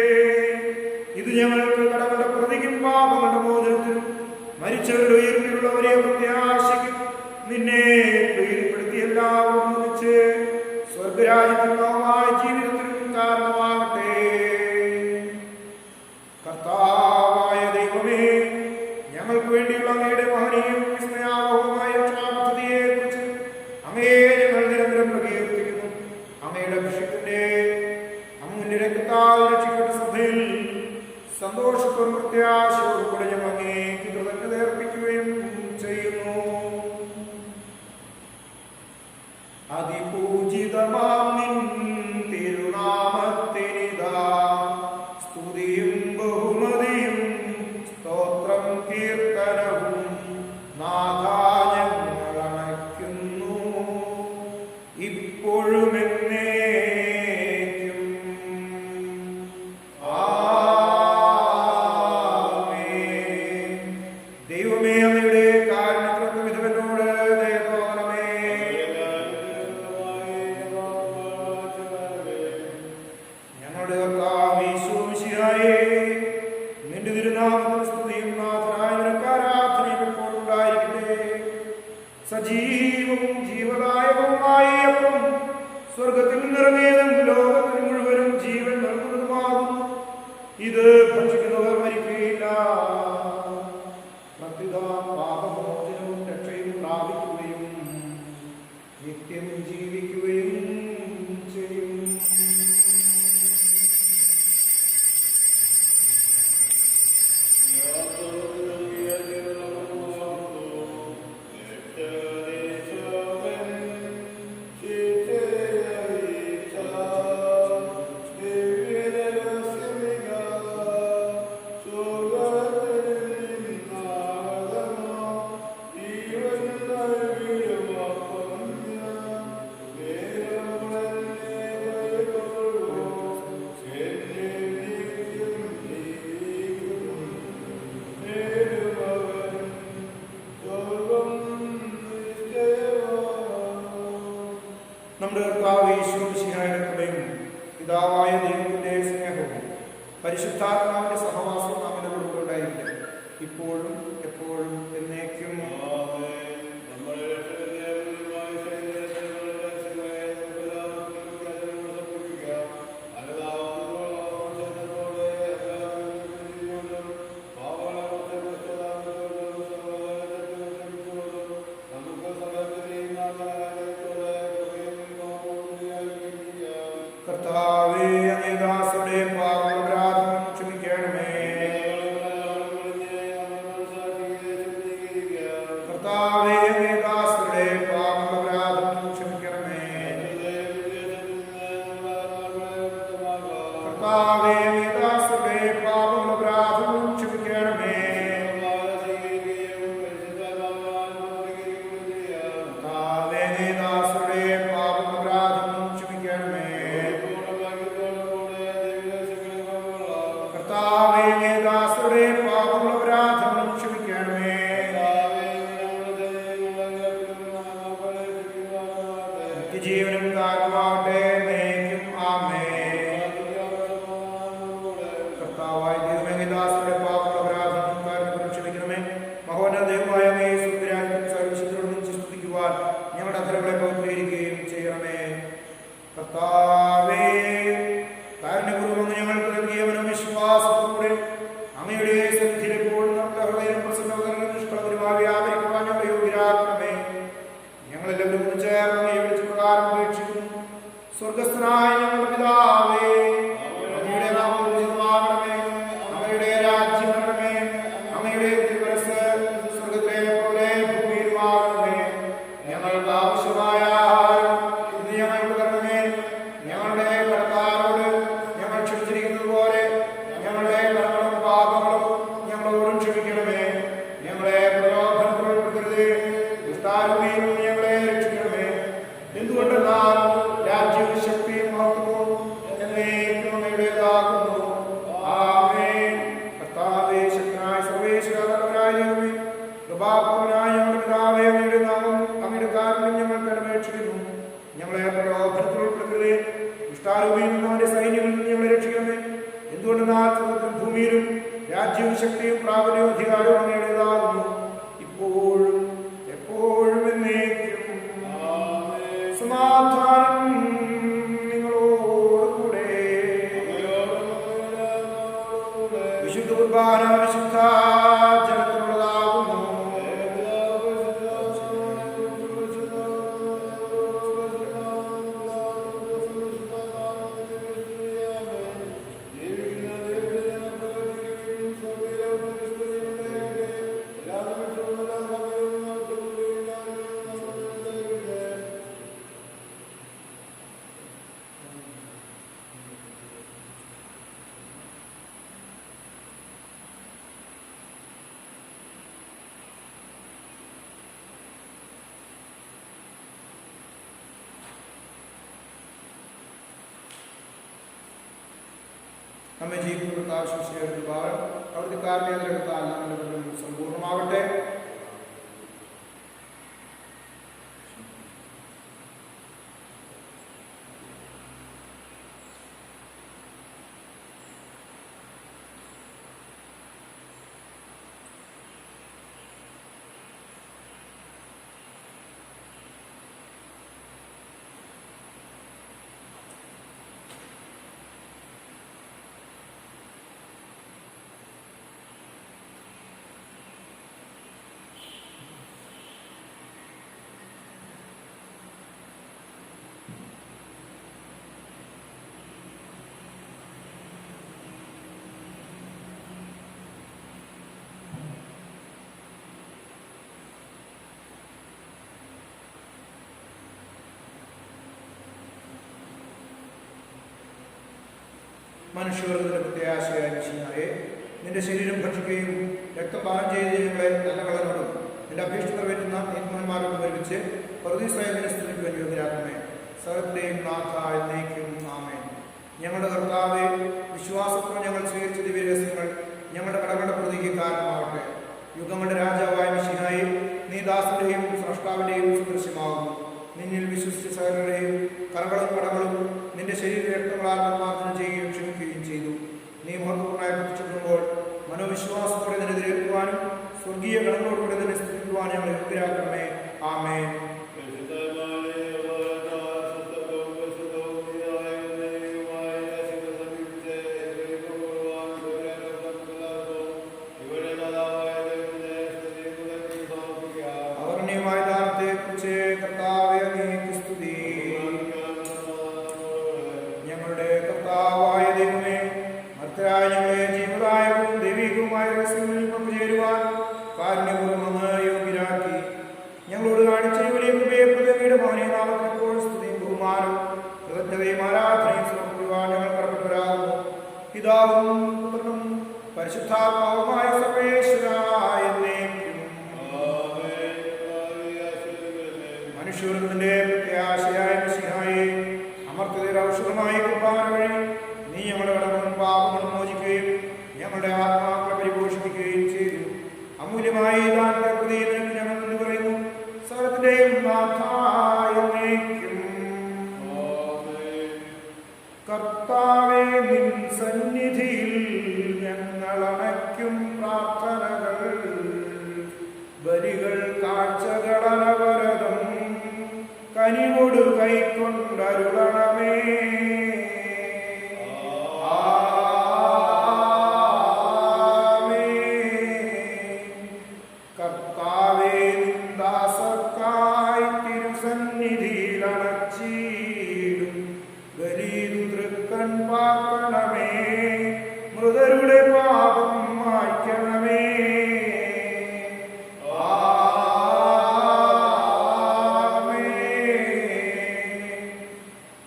ഇത് ഞങ്ങൾക്ക് കടങ്ങളുടെ പ്രതിക്കും പാപങ്ങളുടെ മോചനത്തിനും മരിച്ചവരുടെ ഉയർന്നിലുള്ളവരെ പ്രത്യാശിക്കും നിന്നെ പ്രീതിപ്പെടുത്തി എല്ലാവരും ഒന്നിച്ച് സ്വർഗരാജ്യത്തിനുമായ ജീവിതത്തിനും കാരണമാകട്ടെ. കർത്താവ് ഞങ്ങൾക്ക് വേണ്ടിയുള്ള അങ്ങയുടെ മഹനീയവും വിസ്മയാവഹവുമായ രക്ഷാപദ്ധതിയെക്കുറിച്ച് അങ്ങയെ ഞങ്ങൾ നിരന്തരം പ്രകീർത്തിക്കുന്നു. അങ്ങയുടെ അഭിഷേകത്തിന്റെ അങ്ങയുടെ രക്തത്താൽ രക്ഷിക്കപ്പെട്ട സഭയിൽ സന്തോഷത്തോടും പ്രത്യാശയോടും കൂടെ ഞങ്ങൾ അങ്ങേക്ക് കൃതജ്ഞത അർപ്പിക്കുകയും ചെയ്യുന്നു. അതിപൂജിതമാം നിൻ തിരുനാമത്തിനിതാ സ്തുതിയും ബഹുമതിയും സ്തോത്രം കീർത്തനവും നാഥാ ഞങ്ങൾ അണയ്ക്കുന്നു ഇപ്പോഴും എന്നേക്കും. ആമേൻ. ദൈവമേ അങ്ങയുടെ കാരുണ്യത്തിനൊത്ത വിധവനോട് ദയ തോന്നണമേ. ഞങ്ങളുടെ കർത്താവ് യേശു മിശിഹായേ, നിന്റെ തിരുനാമത്തിൽ സ്തുതിയും നാഥനായ നിനക്ക് ആരാധനയും എപ്പോഴും ഉണ്ടായിരിക്കട്ടെ. സജീവവും ജീവദായകവുമായ അപ്പം സ്വർഗത്തിൽ നിറങ്ങിയതും ലോകത്തിന് മുഴുവനും ജീവൻ നൽകുന്നതുമാകുന്നു. ഇത് ഭക്ഷിക്കുന്നവർ മരിക്കുകയില്ല, പ്രത്യുത പാപമോചനവും രക്ഷയും പ്രാപിക്കുകയും നിത്യം ജീവിക്കുകയും ചെയ്യും. നമ്മുടെ കർത്താവ് യേശു മിശിഹായുടെ കൃപയും പിതാവായ ദൈവത്തിന്റെ സ്നേഹവും പരിശുദ്ധാത്മാവിന്റെ സഹവാസവും നാം എല്ലാവരോടും ഉണ്ടായിരിക്കട്ടെ, ഇപ്പോഴും എപ്പോഴും എന്നേക്കും. കർത്താവേ, അങ്ങേ ദാസരുടെ പാപപരാധം ക്ഷമിക്കണമേ. കർത്താവേ, അങ്ങേ ദാസരുടെ പാപപരാധം ക്ഷമിക്കണമേ. കർത്താവേ, അങ്ങേ ദാസരുടെ പാപപരാധം ക്ഷമിക്കണമേ. കർത്താവേ, അങ്ങേ ദാസരുടെ പാപപരാധം ക്ഷമിക്കണമേ. കർത്താവേ, അങ്ങേ ദാസരുടെ പാപപരാധം ക്ഷമിക്കണമേ. നിത്യജീവനും കാരണമാവട്ടെ, എന്നേക്കും. ആമേൻ. കർത്താവായ ദൈവമേ, അങ്ങേ ദാസരുടെ പാപപരാധം കാരണവും ക്ഷമിക്കണമേ. മഹോന്നത ദൈവമായ അങ്ങേ സ്തുതിരാജ്യത്തിൽ സർവ്വശക്തരോടും സ്തുതിക്കുവാൻ ഞങ്ങളുടെ അധരങ്ങളെ പവിത്രീകരിക്കുകയും ചെയ്യണമേ. കർത്താവേ, കാരുണ്യപൂർവ്വം ഞങ്ങൾക്ക് നൽകിയവനും വിശ്വാസത്തോടെ അങ്ങയുടെ സന്നിധിയിലെപ്പോഴും നമ്മുടെ ഹൃദയം പ്രസന്നവും നിഷ്കളങ്കരുമായി വ്യാപരിക്കുവാൻ ഞങ്ങളെ യോഗ്യരാക്കണമേ. ഞങ്ങളെല്ലാവരും ഒന്ന് ചേർന്ന് അങ്ങയെ വിളിച്ച പ്രകാരം അപേക്ഷിക്കുന്നു. സ്വർഗസ്ഥനായ ഞങ്ങളുടെ പിതാവേ, അങ്ങയുടെ നാമം പൂജിതമാകണമേ. അങ്ങയുടെ രാജ്യം വരണമേ. അങ്ങയുടെ തിരുമനസ്സ് സ്വർഗ്ഗത്തിലെ പോലെ ഭൂമിയിലുമാകണമേ. ഞങ്ങൾക്ക് ആവശ്യമായ ആഹാരം ഇന്ന് ഞങ്ങൾക്ക് തരണമേ. ഞങ്ങളുടെ കടക്കാരോട് ഞങ്ങൾ ക്ഷമിച്ചിരിക്കുന്നത് പോലെ ഞങ്ങളുടെ കടങ്ങളും പാപങ്ങളും ഞങ്ങളോടും ക്ഷമിക്കണമേ. ഞങ്ങളെ പ്രലോഭനത്തിൽ ഉൾപ്പെടുത്തരുതേ, ദുഷ്ടാരൂപിയിൽ നിന്ന് ഞങ്ങളെ രക്ഷിക്കണമേ. എന്തുകൊണ്ടെന്നാൽ രാജ്യവും ശക്തിയും മഹത്വവും എന്നേക്കും അങ്ങയുടേതാകുന്നു. ആമേൻ. കർത്താവേ, ശക്തനായ സർവ്വേശ്വരനായ ദൈവമേ, കൃപാപൂർണ്ണനായ ഞങ്ങളുടെ പിതാവേ, അങ്ങയുടെ നാമം അങ്ങയുടെ കാരുണ്യം ഞങ്ങൾ അപേക്ഷിക്കുന്നു. ഞങ്ങളെ പ്രലോഭനത്തിൽ ഉൾപ്പെടുത്തരുതേ, ദുഷ്ടാരൂപിയിൽ നിന്ന് അവന്റെ സൈന്യങ്ങളിൽ നിന്ന് ഞങ്ങളെ രക്ഷിക്കണമേ. എന്തുകൊണ്ടെന്നാൽ സ്വർഗ്ഗത്തിലും ഭൂമിയിലും രാജ്യവും ശക്തിയും പ്രാബല്യവും അധികാരവും അങ്ങയുടേതാകുന്നു, ഇപ്പോഴും എപ്പോഴും എന്നേക്കും. സമാധാനം നിങ്ങളോടുകൂടെ. വിശുദ്ധ കുർബാന വിശുദ്ധ ജനത്തിനുള്ളതാണ്. നമ്മെ ജീവിക്കുന്ന ആശംസയുടെ ഭാരം അവിടുത്തെ കാരണത്താൽ നമ്മുടെ ബന്ധം സമ്പൂർണ്ണമാകട്ടെ. മനുഷ്യവർഗത്തിന്റെ പ്രത്യാശയായ മിശിഹായെ, നിന്റെ ശരീരം ഭക്ഷിക്കുകയും രക്തം പാനം ചെയ്ത് ഞങ്ങളെ നല്ല കളനോടും നിന്റെ അപേക്ഷ നിറവേറ്റുന്ന നീതിമാന്മാരോട് ഒരുമിച്ച് പറുദീസായതിനെ സ്തുതിക്കുവാൻ യോഗ്യരാക്കണമേ. സകലത്തിന്റെയും നാഥ എന്നേക്കും ആമേൻ. ഞങ്ങളുടെ കർത്താവേ, വിശ്വാസത്തോടെ ഞങ്ങൾ സ്വീകരിച്ച ദിവ്യരഹസ്യങ്ങൾ ഞങ്ങളുടെ കടകളുടെ പ്രതിക്ക് കാരണമാവട്ടെ. യുഗങ്ങളുടെ രാജാവായ മിശിഹായെ, നീ ദാസന്റെയും സ്രഷ്ടാവിന്റെയും സദൃശ്യമാകുന്നു. നിന്നിൽ വിശ്വസിച്ച സകലരുടെയും കറകളും കടകളും നിന്റെ ശരീര രക്തങ്ങളാൽ നിർമ്മാർജ്ജനം ചെയ്യുകയും ക്ഷമിക്കുകയും ചെയ്തു. നീ മഹത്വപൂർണ്ണമായി പ്രത്യക്ഷപ്പെടുമ്പോൾ മനോവിശ്വാസത്തോടെ നിന്നെ എതിരേൽക്കുവാനും സ്വർഗീയ ഗണങ്ങളോടുകൂടി നിന്നെ സ്തുതിക്കുവാനും ഞങ്ങൾ യോഗ്യരാക്കണമേ. ആമേൻ. പരിശുദ്ധാത്മാവുമായ സർവേശ്വരായ മനുഷ്യവർഗത്തിന്റെ പ്രത്യാശയായ മിശിഹായെ, അമർത്യതയുടെ ഔഷധമായ കുർബാന വഴി നീ ഞങ്ങളുടെ കടങ്ങളും പാപങ്ങളും മോചിക്കുകയും ഞങ്ങളുടെ ആത്മാക്കളെ പരിപോഷിപ്പിക്കുകയും ചെയ്തു. അമൂല്യമായ ദാനത്തെ പ്രതി നിനക്ക് ഞങ്ങൾ എന്ന് പറയുന്നു. സകലത്തിന്റെയും നാഥായ കർത്താവേ, നിൻ സന്നിധിയിൽ ഞങ്ങളണയ്ക്കും പ്രാർത്ഥനകൾ, ബലികൾ, കാഴ്ചകൾ അനവരതം കനിവോട് കൈക്കൊണ്ടരുളണമേ. കർത്താവേ, നിൻ ദാസർക്കായി തിരുസന്നിധിയിൽ അണച്ചിടും ബലിതു തൃക്കൺ പാർക്കണമേ. മൃതരുടെ പാപം മായ്ക്കണമേ.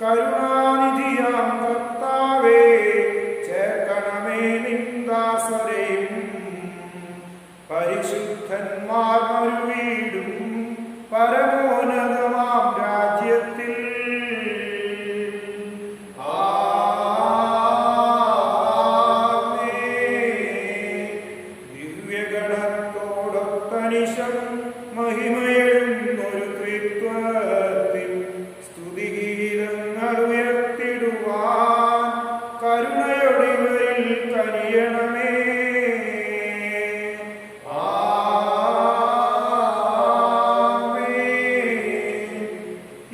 കരുണാനിധിയാം കർത്താവേ, ചേർക്കണമേ നിൻ ദാസരെയും പരിശുദ്ധന്മാർ മരുവീടും പരമോന്നതമാം രാജ്യത്തിൽ. മഹിമയെഴുന്നൊരു ത്രിത്വത്തിൽ സ്തുതിഗീതങ്ങൾ ഉയർത്തിടുവാൻ കരുണയൊടിവരിൽ കനിയണമേ.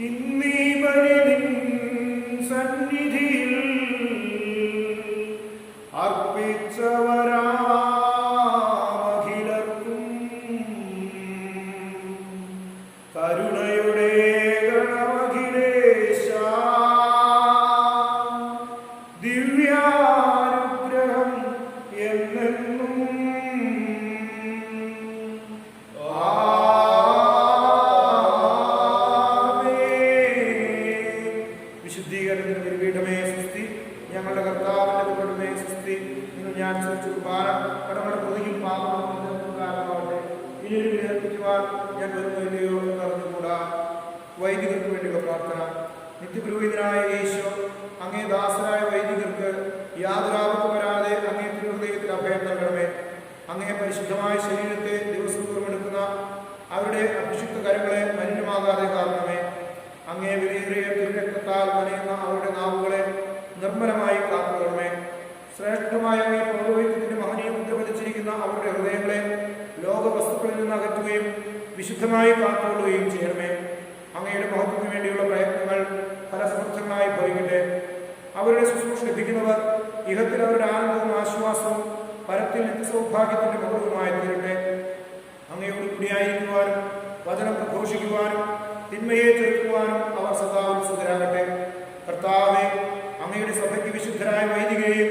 ഇന്നീ ബലി നിൻ സന്നിധിയിൽ അർപ്പിച്ചവരാ കരുണയുടെ ഗണമഖിലേശ, ദിവ്യാനുഗ്രഹം എന്നെന്നും. വിശുദ്ധീകരണത്തിന് പരിപീഠമേ സ്വസ്തി. ഞങ്ങളുടെ കർത്താവിന്റെ കുടുംബമേ സ്വസ്തി. നിങ്ങൾ ഞാൻ കുർബാന കടമയുടെ പ്രതിയും പാപങ്ങളും കാരണമാവട്ടെ. ഇനിയൊരു വിലർപ്പിക്കുവാൻ ഞാൻ വരുന്നില്ലയോ എന്ന് അറിഞ്ഞുകൂടാ. വൈദികർക്ക് വേണ്ടിയുള്ള പ്രാർത്ഥന. നിത്യപുരോഹിതനായ ഈശോ, അങ്ങേ ദാസരായ വൈദികർക്ക് യാതൊരു ആപത്തും വരാതെ അങ്ങേ തിരുഹൃദയത്തിൽ അഭയം നൽകണമേ. അങ്ങേ പരിശുദ്ധമായ ശരീരത്തെ ദിവസം എടുക്കുന്ന അവരുടെ അഭിഷിക്ത കരങ്ങളെ മലിനമാകാതെ കാരണമേ. അങ്ങേ വിലയേറിയ തിരുരക്തത്താൽ നനയുന്ന അവരുടെ നാവുകളെ നിർമ്മലമായി കാത്തുകൊള്ളണമേ. ശ്രേഷ്ഠമായ അങ്ങേ പൗരോഹിത്യത്തിന്റെ മഹനീയ മുദ്ര പതിച്ചിരിക്കുന്ന അവരുടെ ഹൃദയങ്ങളെ ലോകവസ്തുക്കളിൽ നിന്ന് അകറ്റുകയും വിശുദ്ധമായി കാത്തുകൊള്ളുകയും ചെയ്യണമേ. അങ്ങയുടെ മഹത്വത്തിന് വേണ്ടിയുള്ള പ്രയത്നങ്ങൾ ഫലസമൃദ്ധങ്ങളായി ഭവിക്കട്ടെ. അവരുടെ ശുശ്രൂഷ ലഭിക്കുന്നവർ ഇഹത്തിൽ അവരുടെ ആനന്ദവും ആശ്വാസവും പരത്തിൽ നിത്യസൗഭാഗ്യത്തിന്റെ മഹത്വമായി തീരട്ടെ. അങ്ങയോട് കൂടിയായിരിക്കുവാനും വചനം പ്രഘോഷിക്കുവാനും തിന്മയെ ചെറുക്കുവാനും അവർ സദാ ഉത്സുകരാകട്ടെ. കർത്താവേ, അങ്ങയുടെ സഭയ്ക്ക് വിശുദ്ധരായ വൈദികരെയും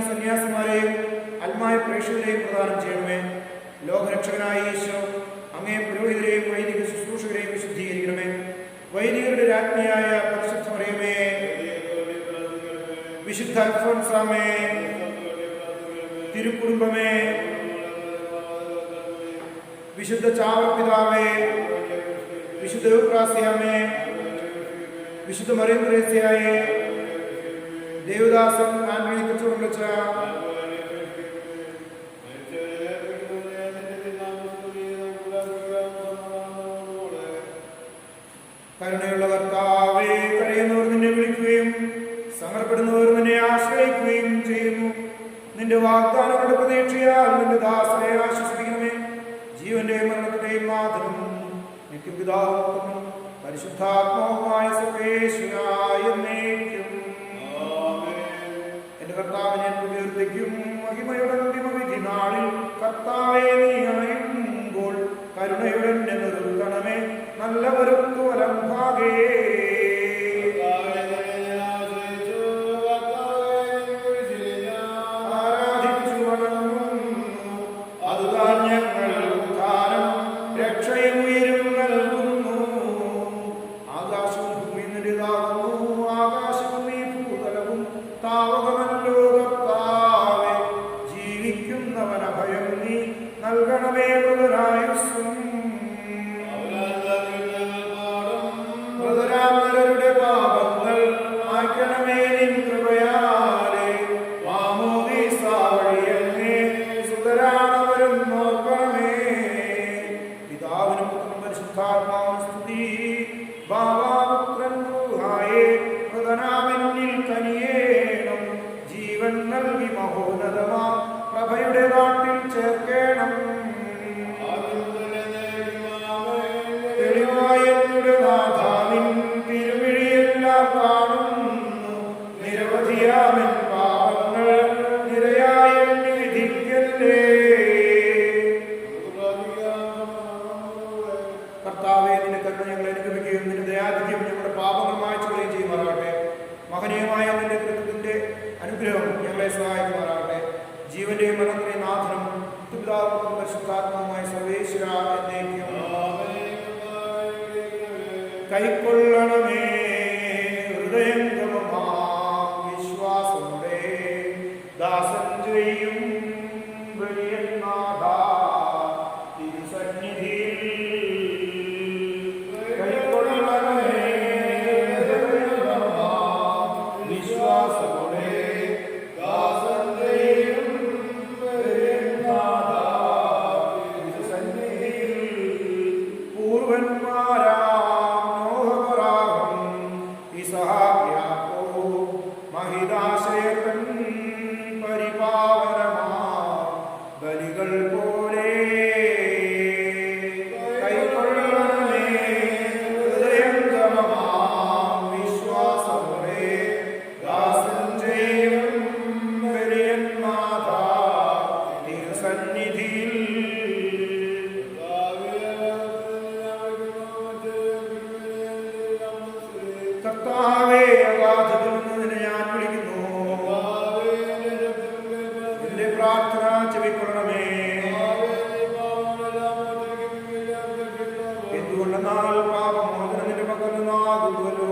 സന്യാസിമാരെയും ആത്മായ പ്രേക്ഷകരെയും പ്രദാനം ചെയ്യണമേ. ലോകരക്ഷകനായ ഈശോ അങ്ങേ പുരോഹിതരെയും വൈദിക ശുശ്രൂഷകരെയും വിശുദ്ധീകരിക്കണമേ. വൈദികരുടെ രാജ്ഞിയായ പരിശുദ്ധ മറിയമേ, വിശുദ്ധ അൽഫോൻസാമേ, തിരുക്കുടുംബമേ, വിശുദ്ധ ചാവർപിതാവേ, വിശുദ്ധ യൂപ്രാസ്യാമേ, വിശുദ്ധ മറിയം ത്രേസ്യായേ, ദേവദാസൻ ആന്റണി കൊച്ചുകൊണ്ടുവച്ച കരുണയുള്ള കർത്താവേ, കരയുന്നവർ നിന്നെ വിളിക്കുകയും സമർപ്പെടുന്നവർ നിന്നെ ആശ്രയിക്കുകയും ചെയ്യുന്നു. നിന്റെ വാഗ്ദാനങ്ങളുടെ പ്രതീക്ഷയാൽ നിന്റെ ദാസനെ ആശ്വസിപ്പിക്കണമേ. ജീവന്റെ മരണത്തിന്റെയും നാഥനും നിത്യപിതാവും പരിശുദ്ധാത്മാവുമായ സർവേശ്വരായ എന്നേക്കും. എന്റെ കർത്താവിനെ പ്രകീർത്തിക്കും. മഹിമയുടെ അന്തിമ വിധി നാളിൽ കർത്താവേ, നീ അണയുമ്പോൾ കരുണയുടെ നിർത്തണമേ. നല്ലവരൊത്തു വലം ഭാഗേ ആരാധിച്ചു വണങ്ങുന്നു. അതുതാൻ ഞങ്ങൾ ഉദ്ധാനം രക്ഷയും ഉയരും നൽകുന്നു. ആകാശവും ഭൂമി നിന്റേതാകുന്നു. ആകാശവും ഈ ഭൂതലവും താവകമല്ലോ കർത്താവേ. ജീവിക്കുന്നവൻ അഭയം നീ നൽകണമേ. മൃതരായുസ്സും മൃതരാമരുടെ പാപങ്ങൾ മായ്ക്കണമേ നിൻ കൃപയാലേ. മാമോദീസ വഴിയങ്ങേ സുതരാണവരും നോക്കണമേ. പിതാവിനും പുത്രനും പരിശുദ്ധാത്മാവിനും സ്തുതി. ബാവാപുത്രൻ റൂഹായേ, മൃതനാമെന്നിൽ കനിയേണം. ജീവൻ നൽകി മഹോന്നതമാ പ്രഭയുടെ നാട്ടിൽ ചേർക്കേണം. തെളിവായ എന്നുടെ നാഥാവിൻ തിരുമിഴിയെല്ലാം കാണുന്നു. നിരവധിയാമൻ പാപങ്ങൾ നിരയായ വിധിക്കല്ലേ. കർത്താവേ, നിന്റെ കരുണ ഞങ്ങളെ അനുഗമിക്കുകയും നിന്റെ ദയാധിക്യം ഞങ്ങളുടെ പാപങ്ങൾ മായ്ച്ചുകളയും ചെയ്യുമാറാകട്ടെ. മഹനീയമായ നിന്റെ കൃത്യത്തിന്റെ അനുഗ്രഹം ഞങ്ങളെ സഹായിക്കുമാറാകട്ടെ. ജീവന്റെയും മരണത്തിന്റെയും നാഥനും പിതാവും പരിശുദ്ധാത്മാവുമായ സർവേശ്വര എന്നേക്കും. കൈക്കൊള്ളണമേ ഹൃദയംഗമമാ വിശ്വാസമുടെ ദാസൻ ചെയ്യും ബലിയന്നാഥ തിരുസന്നിധിയിൽ. കൈക്കൊള്ളണമേ ഹൃദയംഗമമാ വിശ്വാസമുടെ ദാസൻ ചെയ്യും ബലിയന്നാഥ തിരുസന്നിധിയിൽ. പൂർവന്മാരാ മഹിതാശ്രയൻ പരിപാവനമാ ബലികൾ പോലെ കൈക്കൊള്ളണമേ ഹൃദയംഗമമാ വിശ്വാസമുടെ ദാസൻ ചെയ്യും ബലിയന്നാഥ തിരുസന്നിധിയിൽ. കർത്താവേ, അഗാധത്തിൽ നിന്ന് ഞാൻ വിളിക്കുന്നു. എന്റെ പ്രാർത്ഥന ചെവിക്കൊള്ളണമേ. എന്തുകൊണ്ടെന്നാൽ പാപമോചനം നിന്റെ പക്കൽ നിന്നാകുന്നുവല്ലോ.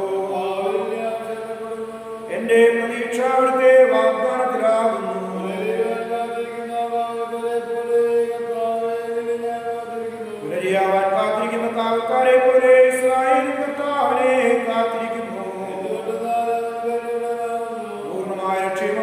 എന്റെ പ്രതീക്ഷ അവിടുത്തെ വാഗ്ദാനത്തിലാകുന്നു. പുനരിയാവാൻ കാത്തിരിക്കുന്ന കാവൽക്കാരെ പോലെ ഇസ്രായേൽ കർത്താവിനെ കാത്തിരിക്കുന്നു. പൂർണ്ണമായ രക്ഷയും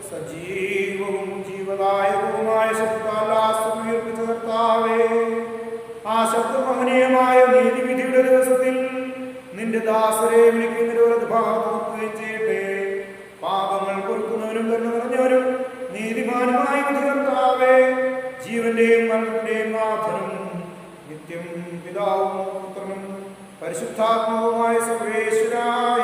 സജീവവും ജീവദായകവുമായ ശബ്ദത്താൽ ആസ്തി ഉയർപ്പിച്ച കർത്താവേ, ആ ശബ്ദമഹനീയമായ നീതിവിധിയുടെ ദിവസത്തിൽ നിന്റെ ദാസരെ വിളിക്കുന്നതിന്റെ ഒരു ഭാഗത്തുകയും ചെയ്യട്ടെ. പാപങ്ങൾ പൊറുക്കുന്നവനും കരുണ നിറഞ്ഞവനും നീതിമാനുമായ വിധി കർത്താവേ, ജീവന്റെയും മരണത്തിന്റെയും നാഥനും നിത്യം പിതാവും പുത്രനും പരിശുദ്ധാത്മാവുമായ സർവേശ്വരായ